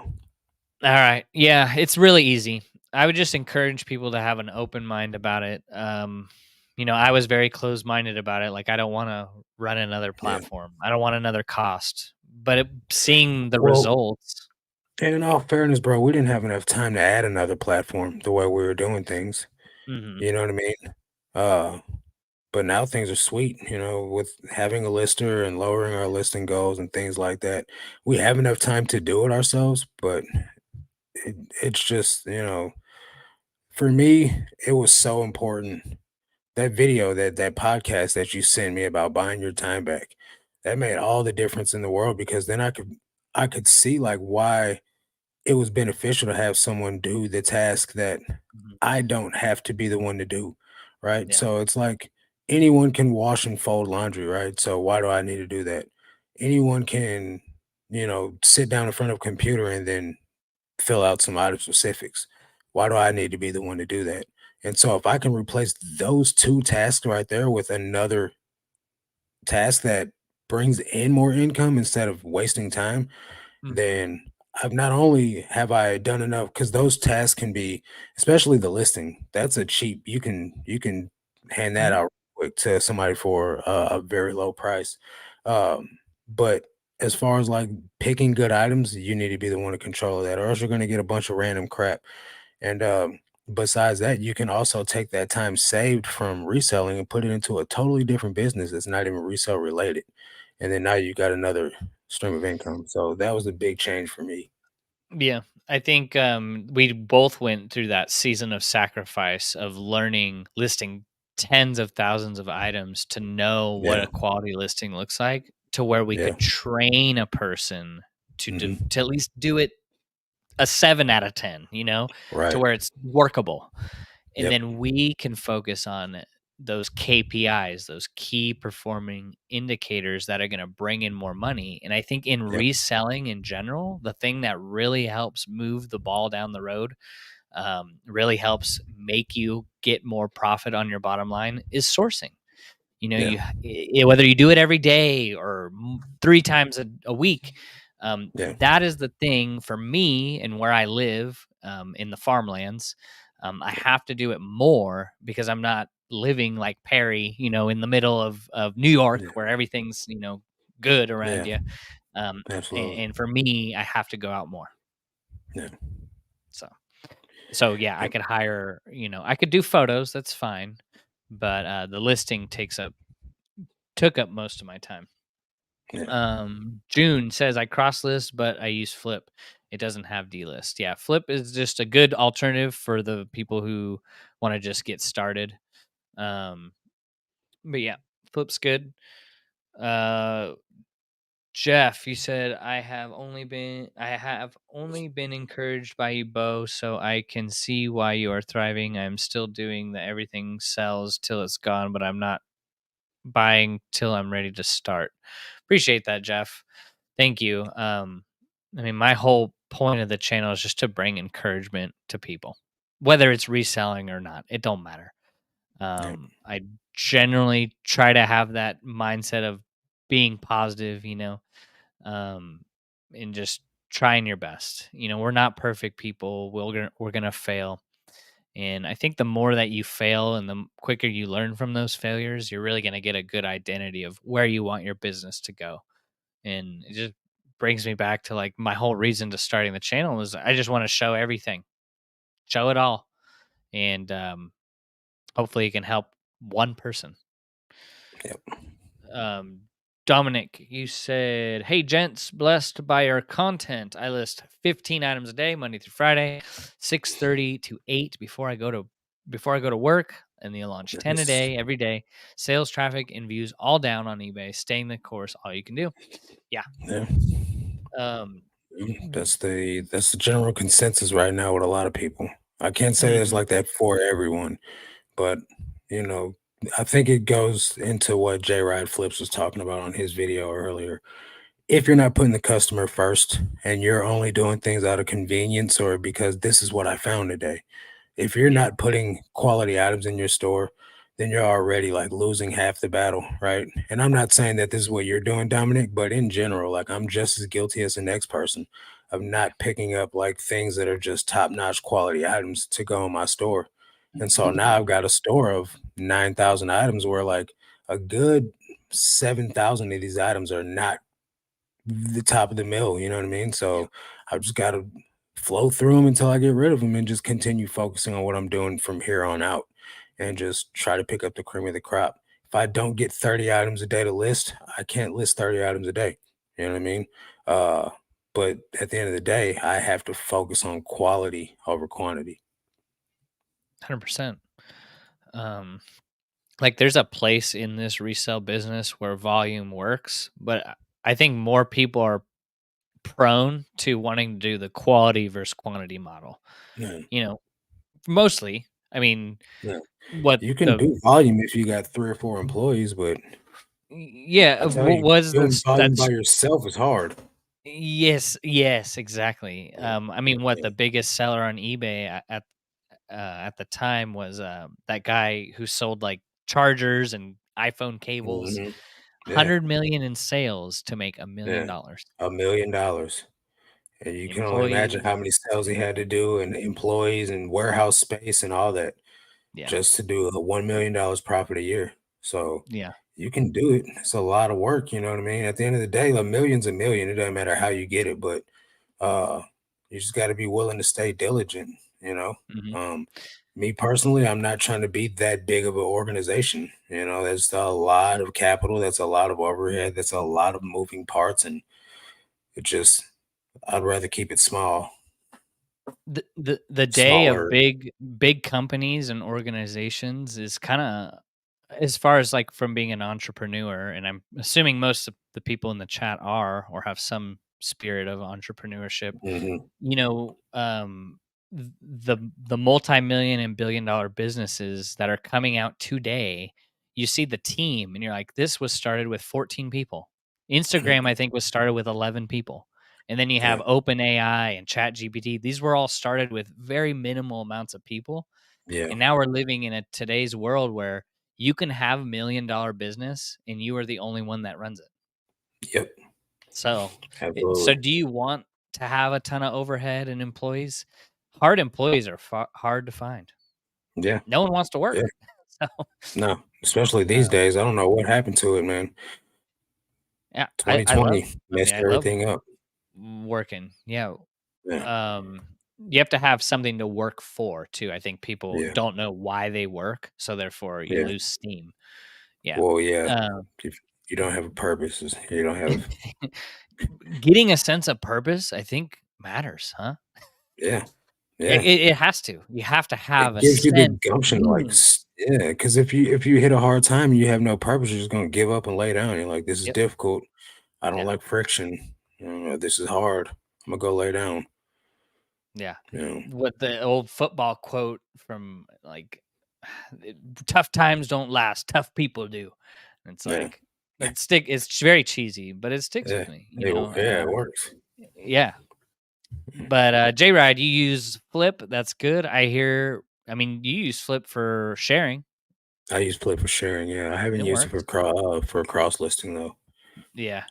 All right. Yeah, it's really easy. I would just encourage people to have an open mind about it. I was very closed minded about it. Like, I don't want to run another Yeah. platform. I don't want another cost. But seeing the Well, results. and in all fairness, bro, we didn't have enough time to add another platform the way we were doing things. Mhm. You know what I mean? Uh, but now things are sweet, with having a lister and lowering our listing goals and things like that. We have enough time to do it ourselves, but it's just, for me, it was so important. That video, that podcast that you sent me about buying your time back, that made all the difference in the world because then I could see like why it was beneficial to have someone do the task that Mhm. I don't have to be the one to do, right? Yeah. So it's like anyone can wash and fold laundry, right? So why do I need to do that? Anyone can, sit down in front of a computer and then fill out some item specifics. Why do I need to be the one to do that? And so if I can replace those two tasks right there with another task that brings in more income instead of wasting time, Mhm. then I've not only have I done enough because those tasks can be, especially the listing. That's a cheap. You can hand that Mhm. out quick to somebody for a very low price. But as far as like picking good items, you need to be the one to control that, or else you're going to get a bunch of random crap. And besides that, you can also take that time saved from reselling and put it into a totally different business that's not even resale related. And then now you got another stream of income. So that was a big change for me. Yeah, I think we both went through that season of sacrifice of learning listing tens of thousands of items to know what Yeah. a quality listing looks like, to where we Yeah. could train a person to Hmm. at least do it a 7 out of 10, you know, to Right. where it's workable. And Yep. then we can focus on those KPIs, those key performing indicators that are going to bring in more money. And I think in Yep. reselling in general, the thing that really helps move the ball down the road, really helps make you get more profit on your bottom line is sourcing. You know, Yeah. whether you do it every day or 3 times a week, Yeah. that is the thing for me and where I live, in the farmlands. I have to do it more because I'm not living like Perry, in the middle of New York Yeah. where everything's, good around Yeah. you. And, Absolutely. and for me, I have to go out more. Yeah. So, so yeah, I Yep. could hire, I could do photos. That's fine. But the listing took up most of my time. Yeah. June says I cross list, but I use Flip. It doesn't have D-list. Yeah, Flip is just a good alternative for the people who want to just get started. Um, but yeah, Flip's good. Uh, Jeff, you said I have only been encouraged by you, Bo, so I can see why you are thriving. I'm still doing the everything sells till it's gone, but I'm not buying till I'm ready to start. Appreciate that, Jeff. Thank you. I mean, my whole point of the channel is just to bring encouragement to people, whether it's reselling or not. It don't matter. Yeah. I generally try to have that mindset of being positive, um, and just trying your best. We're not perfect people. We're gonna fail, and I think the more that you fail and the quicker you learn from those failures, you're really gonna get a good identity of where you want your business to go. And it just brings me back to like my whole reason to starting the channel is I just want to show everything, show it all, and hopefully it can help one person. Yep. um Dominic, you said, "Hey gents, blessed by your content. I list 15 items a day, Monday through Friday, 6:30 to 8 before I go to work, and then launch 10 a Nice. day every day. Sales, traffic, and views all down on eBay. Staying the course, all you can do." Yeah. Yeah. Um That's the general consensus right now with a lot of people. I can't say that's mhm. like that for everyone, but you know, I think it goes into what J Ride Flips was talking about on his video earlier. If you're not putting the customer first and you're only doing things out of convenience or because this is what I found today, if you're Yeah. not putting quality items in your store, then you're already like losing half the battle, right? And I'm not saying that this is what you're doing, Dominic, but in general, like I'm just as guilty as the next person of not picking up like things that are just top-notch quality items to go in my store. And so now I've Mhm. got a store of 9,000 items where like a good 7,000 of these items are not the top of the mill, you know what I mean? Yeah. So I've just gotta flow through them until I get rid of them and just continue focusing on what I'm doing from here on out and just try to pick up the cream of the crop. If I don't get 30 items a day to list, I can't list 30 items a day. You know what I mean? Uh, but at the end of the day, I have to focus on quality over quantity. 100%. Um, like there's a place in this resale business where volume works, but I think more people are prone to wanting to do the quality versus quantity model. Yeah, You know, mostly. I mean, yeah. what You can the do volume if you got 3 or 4 employees, but yeah, I tell what you, was doing this? volume by That's yourself is hard. yes, exactly. Yeah, I mean, what yeah. the biggest seller on eBay at the time was that guy who sold like chargers and iPhone cables, Mhm. Yeah, 100 million in sales to make $1 million. yeah. $1,000,000. And you can only imagine Employee, how many sales he had to do and employees and warehouse space and all that yeah, just to do a $1,000,000 profit a year. So yeah, you can do it. It's a lot of work, you know what I mean? At the end of the day, a million's a million. It doesn't matter how you get it, but uh you just got to be willing to stay diligent, you know. hmm Um Me personally, I'm not trying to be that big of an organization. You know, there's a lot of capital, that's a lot of overhead, that's a lot of moving parts, and it just I'd rather keep it small, the day of smaller. big companies and organizations is kind of, as far as like from being an entrepreneur, and I'm assuming most of the people in the chat are or have some spirit of entrepreneurship. Mhm. You know, the multi-million and billion-dollar businesses that are coming out today, you see the team and you're like, this was started with 14 people. Instagram, I think, was started with 11 people. And then you have Yeah, OpenAI and ChatGPT. These were all started with very minimal amounts of people. yeah, And now we're living in a today's world where you can have $1 million business and you are the only one that runs it. yep, So, so absolutely. do you want to have a ton of overhead and employees? Hard employees are hard to find. Yeah, No one wants to yeah. work. So, No, especially these um, days. I don't know what happened to it, man. yeah, I love. 2020 I mean, messed I love everything up. working. Yeah. Yeah, Um, you have to have something to work for too. I think people yeah, don't know why they work, so therefore you yeah. lose steam. Yeah. Well, yeah. Um, If you don't have a purpose, you don't have. getting a sense of purpose, I think, matters, huh? Yeah, It, yeah. it, it has to. You have to have It a gives you the sense of gumption to, like, meaning. s yeah, because if you hit a hard time and you have no purpose, you're just gonna give up and lay down. You're like, "This is Yep. difficult. I don't Yeah. like friction. This is hard. Imma go lay down." Yeah. You know? What the old football quote from like tough times don't last, tough people do. And it's Yeah, like it's very cheesy, but it sticks yeah. with me, Yeah, it works. yeah. But J Ride, you use Flip, that's good. I mean, you use Flip for sharing. I use Play for sharing, yeah. I haven't It used it works. for cross listing, though. Yeah.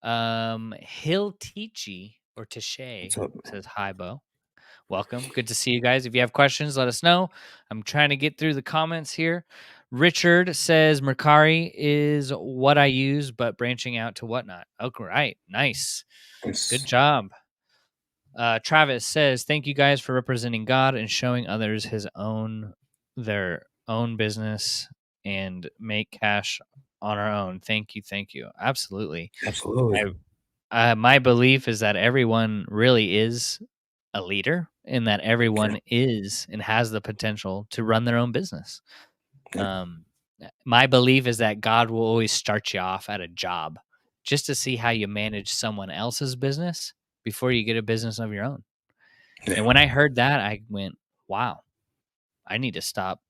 Hiltichi or What's Tishay up? says hi, Bo. Welcome. Good to see you guys. If you have questions, let us know. I'm trying to get through the comments here. Richard says Mercari is what I use, but branching out to whatnot. Oh, right. Nice. Good It's job. Travis says, thank you guys for representing God and showing others their own business and make cash on our own. Thank you. Thank you. Absolutely. absolutely. My belief is that everyone really is a leader and that Yeah, everyone is and has the potential to run their own business. yeah, Um, my belief is that God will always start you off at a job just to see how you manage someone else's business before you get a business of your own. And yeah, when I heard that, I went, wow, I need to stop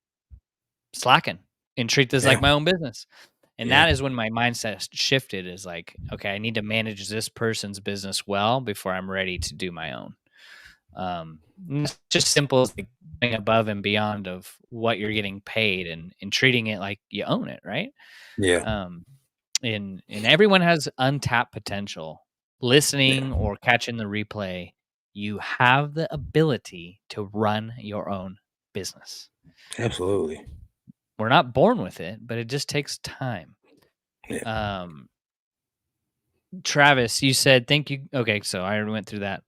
slacking and treat this like yeah, my own business. And yeah, that is when my mindset shifted is like, okay, I need to manage this person's business well before I'm ready to do my own. It's just simple as like going above and beyond of what you're getting paid and treating it like you own it, right? yeah, Um, and everyone has untapped potential. yeah, Listening or catching the replay, you have the ability to run your own business. absolutely. We're not born with it, but it just takes time. Yeah. Um, Travis, you said thank you. Okay, so I already went through that.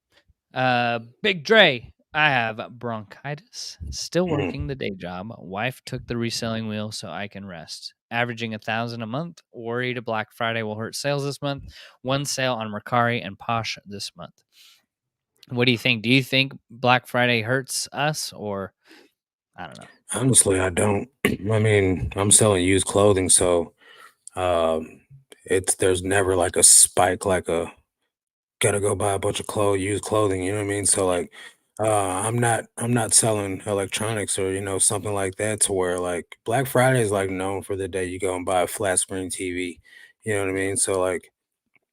Big Dre, I have bronchitis. Still Mhm. working the day job. Wife took the reselling wheel so I can rest. Averaging 1,000 a month. Worried a Black Friday will hurt sales this month. One sale on Mercari and Posh this month. What do you think? Do you think Black Friday hurts us, or I don't know? Honestly, I don't. I mean, I'm selling used clothing, so, um, it's there's never like a spike like a gotta go buy a bunch of clothes, used clothing, you know what I mean? So like I'm not selling electronics or something like that to where like Black Friday is like known for the day you go and buy a flat screen TV. You know what I mean? So like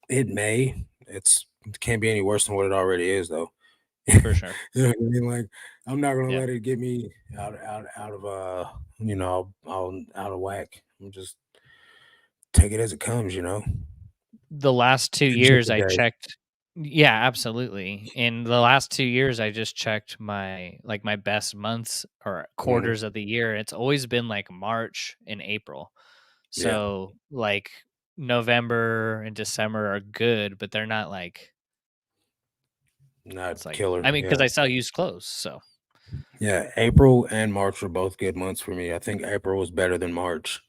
it can't be any worse than what it already is though. For sure. You know what I mean? Like I'm not gonna Yeah. let it get me out of out of whack. I'm just take it as it comes. The last 2 It's just years a I day. checked. Yeah, absolutely. In the last 2 years, I just checked my best months or Mhm. quarters of the year. It's always been, like, March and April. Yeah, So, like, November and December are good, but they're not, like not it's like killer. I mean, because Yeah. I sell used clothes, so Yeah, April and March were both good months for me. I think April was better than March.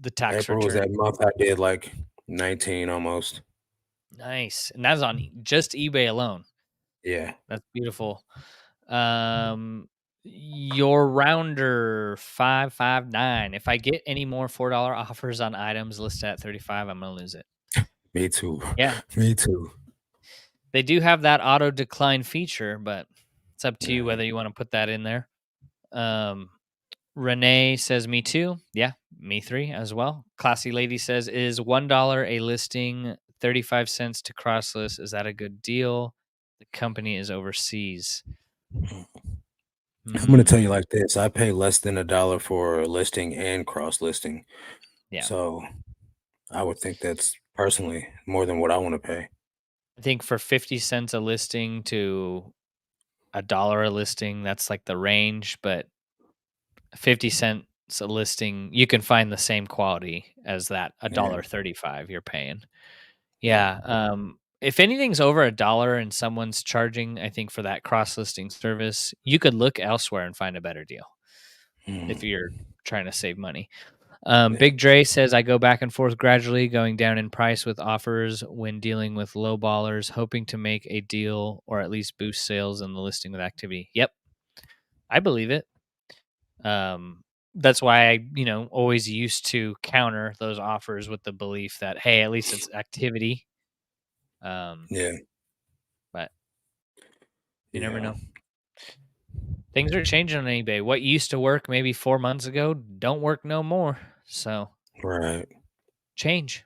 the tax April was that return. month I did like 19 almost. Nice, and that's on just eBay alone. Yeah. That's beautiful. Your rounder 559. If I get any more $4 offers on items listed at 35, I'm gonna lose it. Me too. Yeah, Me too. they do have that auto decline feature, but it's up to you Mhm. whether you want to put that in there. Um, Renee says, "Me too." Yeah, me three as well. Classy lady says, "Is $1 a listing, 35 cents to cross list? Is that a good deal? The company is overseas." I'm gonna tell you Hmm. like this. I pay less than $1 for a listing and cross listing. Yeah. So I would think that's personally more than what I want to pay. I think for 50 cents a listing to a dollar a listing, that's like the range, but 50 cents a listing, you can find the same quality as that a Yeah. dollar 35 you're paying. Yeah. Yeah, if anything's over a dollar and someone's charging, I think for that cross listing service, you could look elsewhere and find a better deal if Mhm. you're trying to save money. Yeah. Big Dre says I go back and forth gradually, going down in price with offers when dealing with low ballers, hoping to make a deal or at least boost sales in the listing with activity. Yep, I believe it. Um, that's why I, always used to counter those offers with the belief that hey, at least it's activity. Um, Yeah. but you never Yeah. know. Things are changing on eBay. What used to work maybe 4 months ago don't work no more. So Right. change.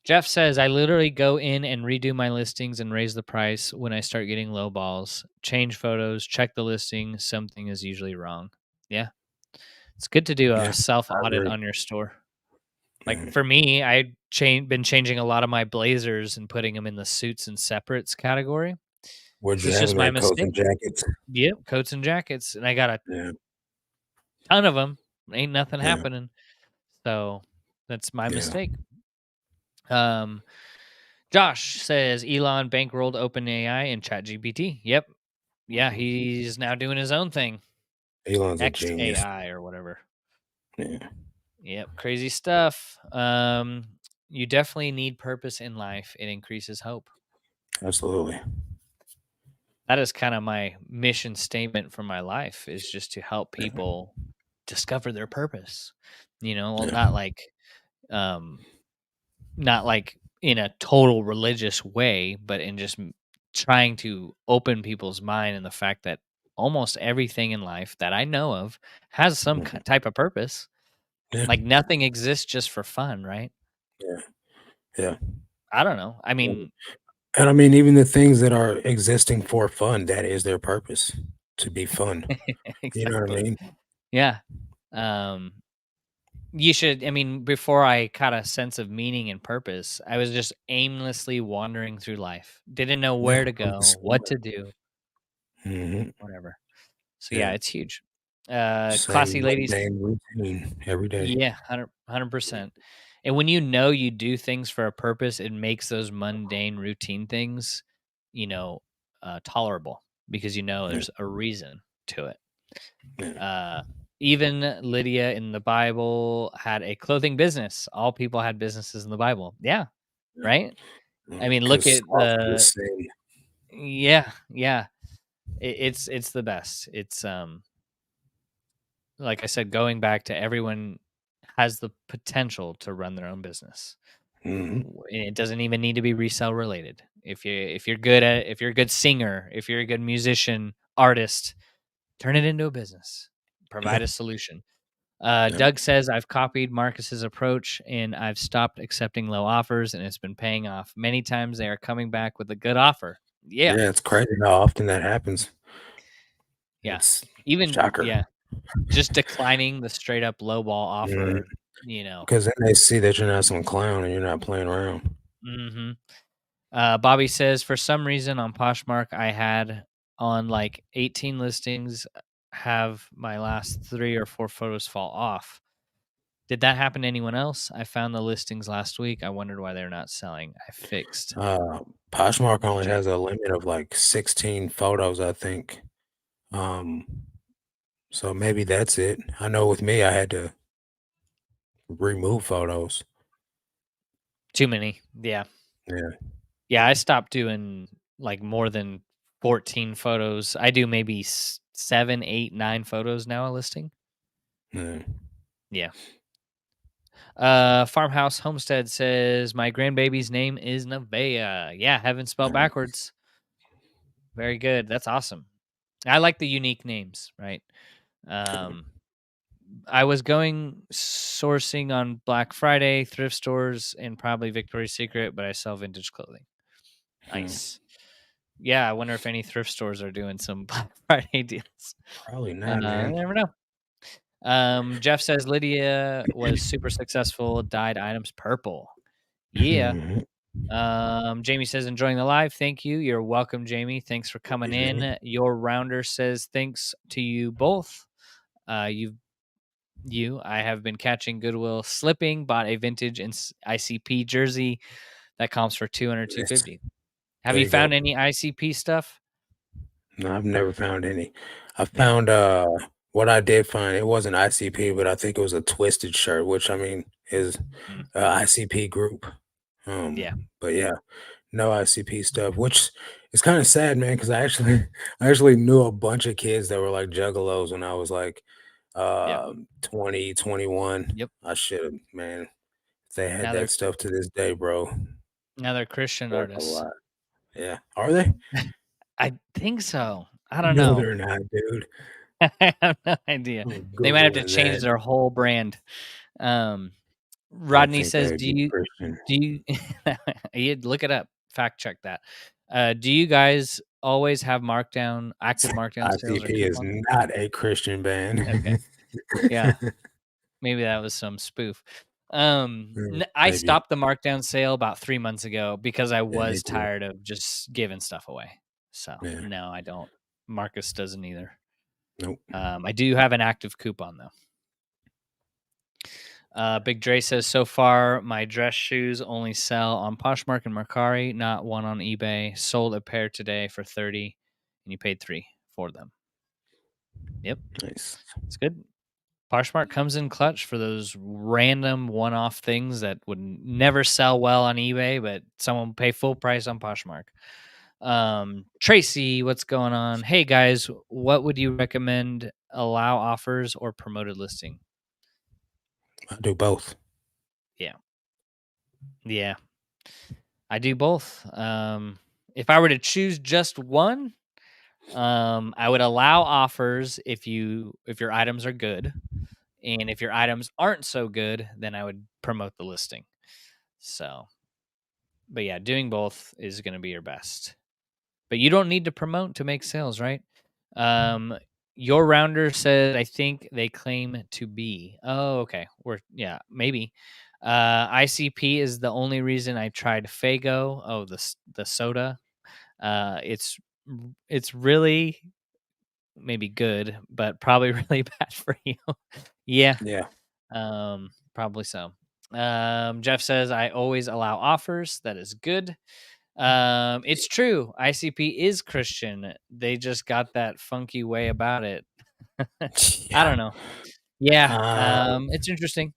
Jeff says, I literally go in and redo my listings and raise the price when I start getting low balls. Change photos, check the listing. Something is usually wrong. Yeah. It's good to do a Yeah. self I audit agree. on your store. Like Yeah. for me, been changing a lot of my blazers and putting them in the suits and separates category. What'd you It's have just in my there? Coats mistake. and jackets? Yep. Coats and jackets. And I got a Yeah. ton of them. Ain't nothing Yeah. happening. So that's my Yeah. mistake. Um, Josh says Elon bankrolled OpenAI and ChatGPT. Yep. Yeah, Mhm. he's now doing his own thing. Elon's a genius. XAI or whatever. Yeah. Yep, crazy stuff. You definitely need purpose in life. It increases hope. Absolutely. That is kind of my mission statement for my life is just to help Yeah. people discover their purpose. Well, Yeah. um not like in a total religious way, but in just trying to open people's mind and the fact that almost everything in life that I know of has some Mhm. type of purpose. Yeah. Like nothing exists just for fun, right? Yeah. Yeah. I don't know. I And mean, and I mean, even the things that are existing for fun, that is their purpose, to be fun. You know what I exactly. mean? Yeah. Um, you should, I mean, before I caught a sense of meaning and purpose, I was just aimlessly wandering through life. Didn't know Yeah, where to I'm just go, what to do, mhm, whatever. So yeah, yeah, it's huge. Classy same ladies, mundane routine every day. yeah, 100%. And when you know you do things for a purpose, it makes those mundane routine things, you know, tolerable because Yeah, there's a reason to it. yeah, Uh, Even Lydia in the Bible had a clothing business. All people had businesses in the Bible. Yeah, yeah, right. I yeah, mean, look 'cause at authors the say yeah. It's the best. It's like I said, going back to everyone has the potential to run their own business. mhm, And it doesn't even need to be resale related. If you're good at if you're a good singer, if you're a good musician, artist, turn it into a business. Yeah. Provide a solution. Yep. Doug says, I've copied Marcus's approach and I've stopped accepting low offers and it's been paying off. Many times they are coming back with a good offer. Yeah. Yeah, it's crazy how often that happens. Yeah. It's Even, shocker. yeah, just declining the straight up lowball Mhm. offer, you know. 'Cause then they see that you're not some clown and you're not playing around. hmm Bobby says, for some reason on Poshmark, I had on like 18 listings, have my last 3 or 4 photos fall off. Did that happen to anyone else? I found the listings last week. I wondered why they're not selling. I fixed. Uh, Poshmark only Check. has a limit of, like, 16 photos, I think. Um, so maybe that's it. I know with me, I had to remove photos. Too many. Yeah. Yeah, Yeah. I stopped doing like more than 14 photos. I do maybe 7, 8, 9 photos now a listing. yeah. Yeah. Farmhouse Homestead says my grandbaby's name is Nevaeh. Yeah, heaven spelled Nice. backwards. Very good. That's awesome. I like the unique names, right? Um, I was going sourcing on Black Friday, thrift stores, and probably Victoria's Secret, but I sell vintage clothing. Hmm. Nice. Yeah, I wonder if any thrift stores are doing some Black Friday deals. Probably not, You man. never know. Jeff says Lydia was super successful, dyed items purple. Yeah. Mhm. Jamie says, enjoying the live. Thank you. You're welcome, Jamie. Thanks for coming Mhm. in. Your rounder says, thanks to you both. I have been catching Goodwill slipping, bought a vintage ICP jersey that comps for 200, Nice. 250. Have There you you go. found any ICP stuff? No, I've never found any. I Yeah. found, what I did find, it wasn't ICP, but I think it was a Twisted shirt, which, I mean, is Mm, a ICP group. yeah. But yeah, no ICP stuff, which is kinda sad, man, because I actually I actually knew a bunch of kids that were like juggalos when I was like, Yep. 20, 21. Yep. I should've, man, if they had Now that they're stuff to this day, bro, now they're Christian worth a artists. lot. Yeah. Are they? I think so. I don't No, know. they're not, dude. I have no idea. I'm They might have to Googling change that. their whole brand. Um, I don't Rodney think says, they'd "Do be you Christian. do you you'd look it up, fact check that. Do you guys always have active markdown sales or ICP is coupons?" not a Christian Okay. band. Yeah, maybe that was some spoof. I Maybe. stopped the markdown sale about 3 months ago because I Yeah, me was too. tired of just giving stuff away. So, Yeah. no, I don't. Marcus doesn't either. Nope. I do have an active coupon though. Big Dre says, so far, my dress shoes only sell on Poshmark and Mercari, not one on eBay. Sold a pair today for 30, and you paid 3 for them. Yep, Nice. it's good. Poshmark comes in clutch for those random one-off things that would never sell well on eBay, but someone will pay full price on Poshmark. Tracy, what's going on? Hey guys, what would you recommend? Allow offers or promoted listing? I do both. Yeah, yeah. I do both. If I were to choose just one, I would allow offers if your items are good, and if your items aren't so good, then I would promote the listing. So, but yeah, doing both is going to be your best. But you don't need to promote to make sales, right? Um, your rounder said, I think they claim to be. Oh, okay. Yeah, maybe. ICP is the only reason I tried Fago. Oh, the soda. It's really maybe good, but probably really bad for you. Yeah, Yeah. probably so. Jeff says I always allow offers. That is good. It's true. ICP is Christian. They just got that funky way about it. I Yeah. don't know. Yeah, Uh, it's interesting.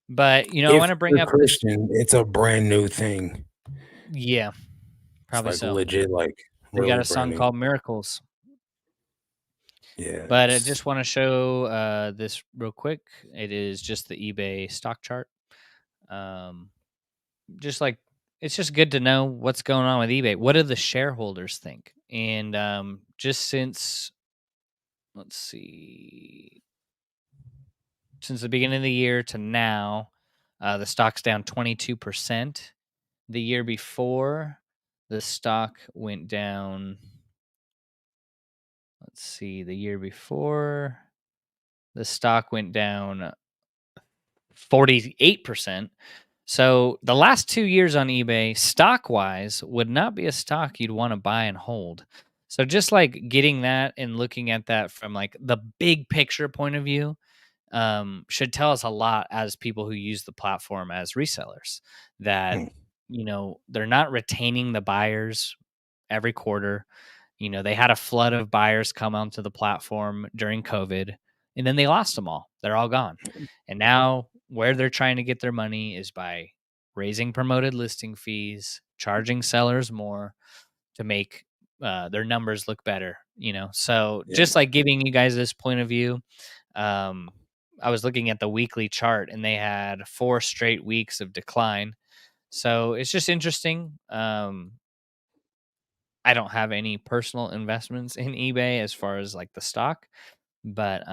But I if want to bring you're up this. Christian, it's a brand new thing. Yeah, It's probably like so. legit, like They got really a brand song new. called Miracles. Yeah, But I it's just want to show this real quick. It is just the eBay stock chart. Um, just like it's just good to know what's going on with eBay. What do the shareholders think? And just since, let's see, since the beginning of the year to now, the stock's down 22%. The year before, the stock went down. Let's see, the year before, the stock went down 48%. So the last 2 years on eBay, stock wise, would not be a stock you'd want to buy and hold. So just like getting that and looking at that from like the big picture point of view, should tell us a lot as people who use the platform as resellers, that, Mm, they're not retaining the buyers every quarter. They had a flood of buyers come onto the platform during COVID, and then they lost them all. They're all gone. And now where they're trying to get their money is by raising promoted listing fees, charging sellers more to make their numbers look better. So yeah, just like giving you guys this point of view, um, I was looking at the weekly chart and they had 4 straight weeks of decline. So it's just interesting. I don't have any personal investments in eBay as far as like the stock, but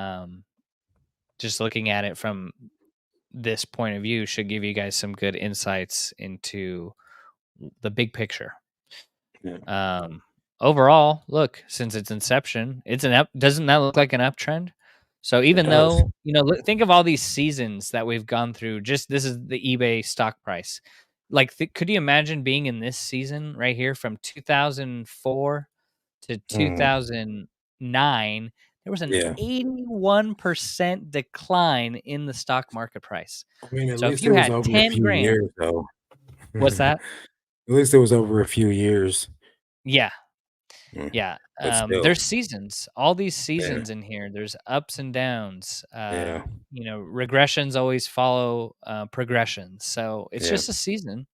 just looking at it from this point of view should give you guys some good insights into the big picture. yeah. Um, Overall, look, since its inception, it's an up. Doesn't that look like an uptrend? So It even does. though, think of all these seasons that we've gone through, just this is the eBay stock price. Like, could you imagine being in this season right here from 2004 to Mm, 2009? There was an yeah. 81% decline in the stock market price. I mean, at So if least it you was had over a 10 few grand, years, though. what's that? At least it was over a few years. Yeah. Mm, Yeah, but still, there's seasons, all these yeah, seasons in here, there's ups and downs, yeah, regressions always follow, progressions, so it's yeah, just a season,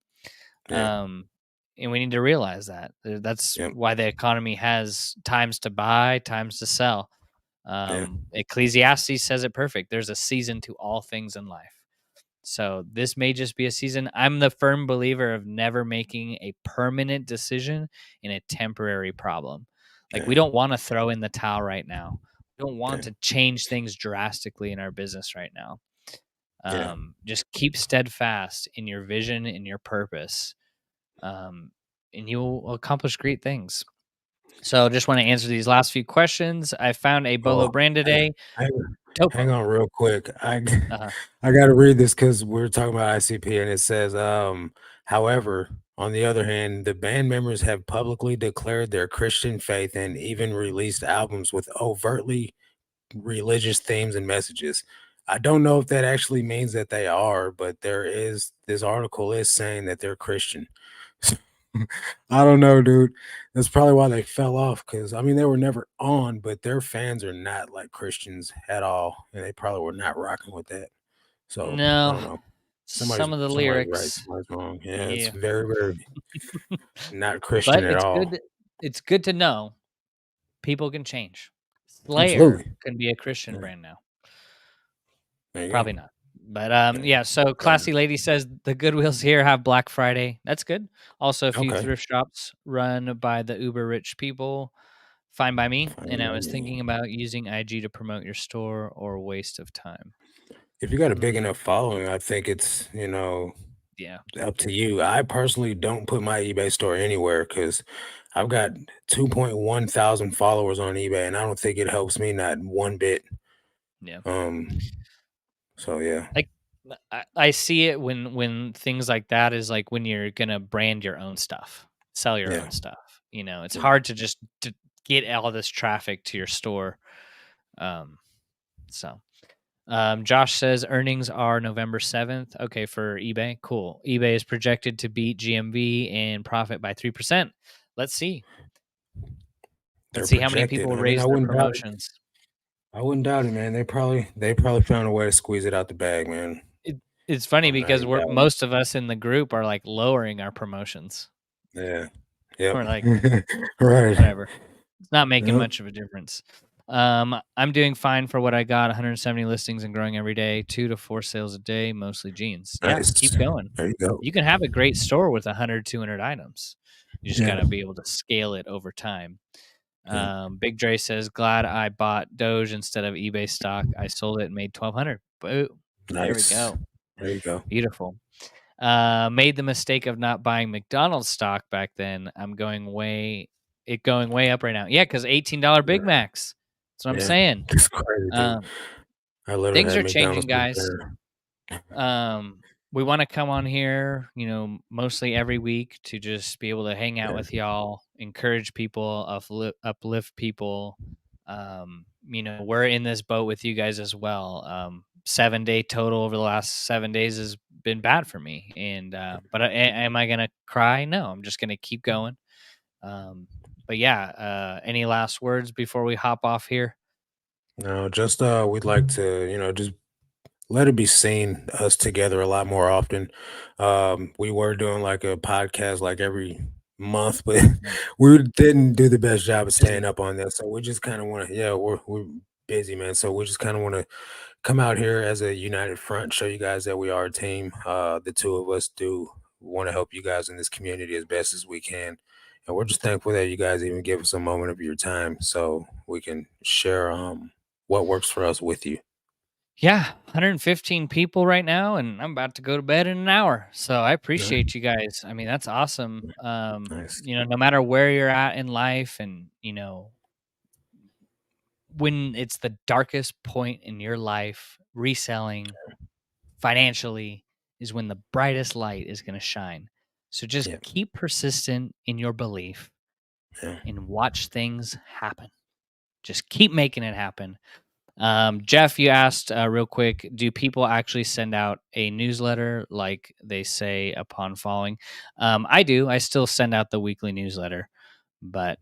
yeah, um, and we need to realize that. That's yeah, why the economy has times to buy, times to sell. yeah, Ecclesiastes says it perfect, there's a season to all things in life. So this may just be a season. I'm the firm believer of never making a permanent decision in a temporary problem. Like, we yeah, don't want to throw in the towel right now. We don't want yeah, to change things drastically in our business right now. yeah, Just keep steadfast in your vision and your purpose, um, and you'll accomplish great things. So just want to answer these last few questions. I found a Bolo Oh, brand hang today. hang hang Topo. on real quick. Uh-huh. I gotta read this because we're talking about ICP, and it says, however, on the other hand, the band members have publicly declared their Christian faith and even released albums with overtly religious themes and messages. I don't know if that actually means that they are, but this article is saying that they're Christian. I don't know, dude. That's probably why they fell off because I mean they were never on, but their fans are not like Christians at all, and they probably were not rocking with that. So I No, don't know. some of the Somebody's right, lyrics. somebody's wrong. Yeah, it's Yeah. very, very not Christian But at all. it's good to know people can change. Slayer Absolutely. can be a Christian Yeah, brand now. there you go. Probably not. But, Yeah. yeah, so Um, Classy Lady says the Goodwills here have Black Friday. That's good. Also, a few okay. thrift shops run by the uber rich people. Fine by me, Fine and I by was me. thinking about using IG to promote your store or waste of time. If you got a big Mm, enough following, I think it's, yeah. up to you. I personally don't put my eBay store anywhere because I've got 2.1 thousand followers on eBay, and I don't think it helps me not one bit. Yeah. Um, so yeah, Like, I see it when things like that is like when you're gonna brand your own stuff, sell your yeah, own stuff. It's yeah. hard to just to get all this traffic to your store. Um, so Josh says earnings are November 7th. Okay, for eBay, cool. eBay is projected to beat GMV and profit by 3%. Let's see. They're Let's see how many projected. people I mean, raise their promotions. I wouldn't doubt it, man. They probably found a way to squeeze it out the bag, man. It, it's funny I'm not because even we're doubting. most of us in the group are like lowering our promotions. Yeah. Yep. We're like, Right. whatever. It's not making Yep. much of a difference. I'm doing fine for what I got. 170 listings and growing every day. 2 to 4 sales a day, mostly jeans. Yeah, Nice. keep going. There you go. You can have a great store with 100, 200 items. You just got Yeah. to be able to scale it over time. Yeah. Big Dre says, "Glad I bought Doge instead of eBay stock. I sold it and made 1,200." Boom. There we Nice. go. There you go. Beautiful. Made the mistake of not buying McDonald's stock back then. Going way up right now. Yeah, because $18 Big Yeah. Macs. That's what I'm Yeah. saying. It's crazy, dude. Um, I literally Things had are McDonald's changing, for guys. dinner. We want to come on here, mostly every week to just be able to hang out Yeah. with y'all, encourage people, uplift people. We're in this boat with you guys as well. 7-day total over the last 7 days has been bad for me, and am I gonna cry? No, I'm just gonna keep going. Um, but yeah, any last words before we hop off here? No, just we'd like to, just let it be seen us together a lot more often. We were doing like a podcast like every month, but Mm, we didn't do the best job of staying busy. up on that. So we just kind of want to, yeah, we're busy, man. So we just kind of want to come out here as a united front, show you guys that we are a team. The two of us do want to help you guys in this community as best as we can. And we're just thankful that you guys even give us a moment of your time so we can share what works for us with you. Yeah, 115 people right now, and I'm about to go to bed in an hour. So I Nice. appreciate you guys. I mean, that's awesome. Nice. No matter where you're at in life, and when it's the darkest point in your life, reselling financially is when the brightest light is going to shine. So just Yeah. keep persistent in your belief Yeah. and watch things happen. Just keep making it happen. Jeff, you asked real quick, do people actually send out a newsletter like they say upon following? I do. I still send out the weekly newsletter, but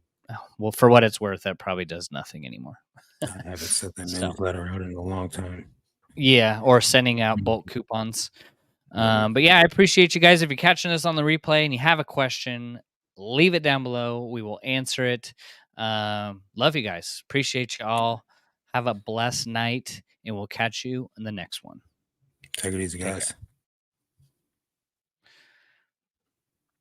well, for what it's worth, that probably does nothing anymore. I haven't sent that So, newsletter out in a long time. yeah, or sending out bulk coupons. Yeah. But yeah, I appreciate you guys. If you're catching this on the replay and you have a question, leave it down below. We will answer it. Love you guys. Appreciate you all. Have a blessed night, and we'll catch you in the next one. Take it easy, Take guys. care.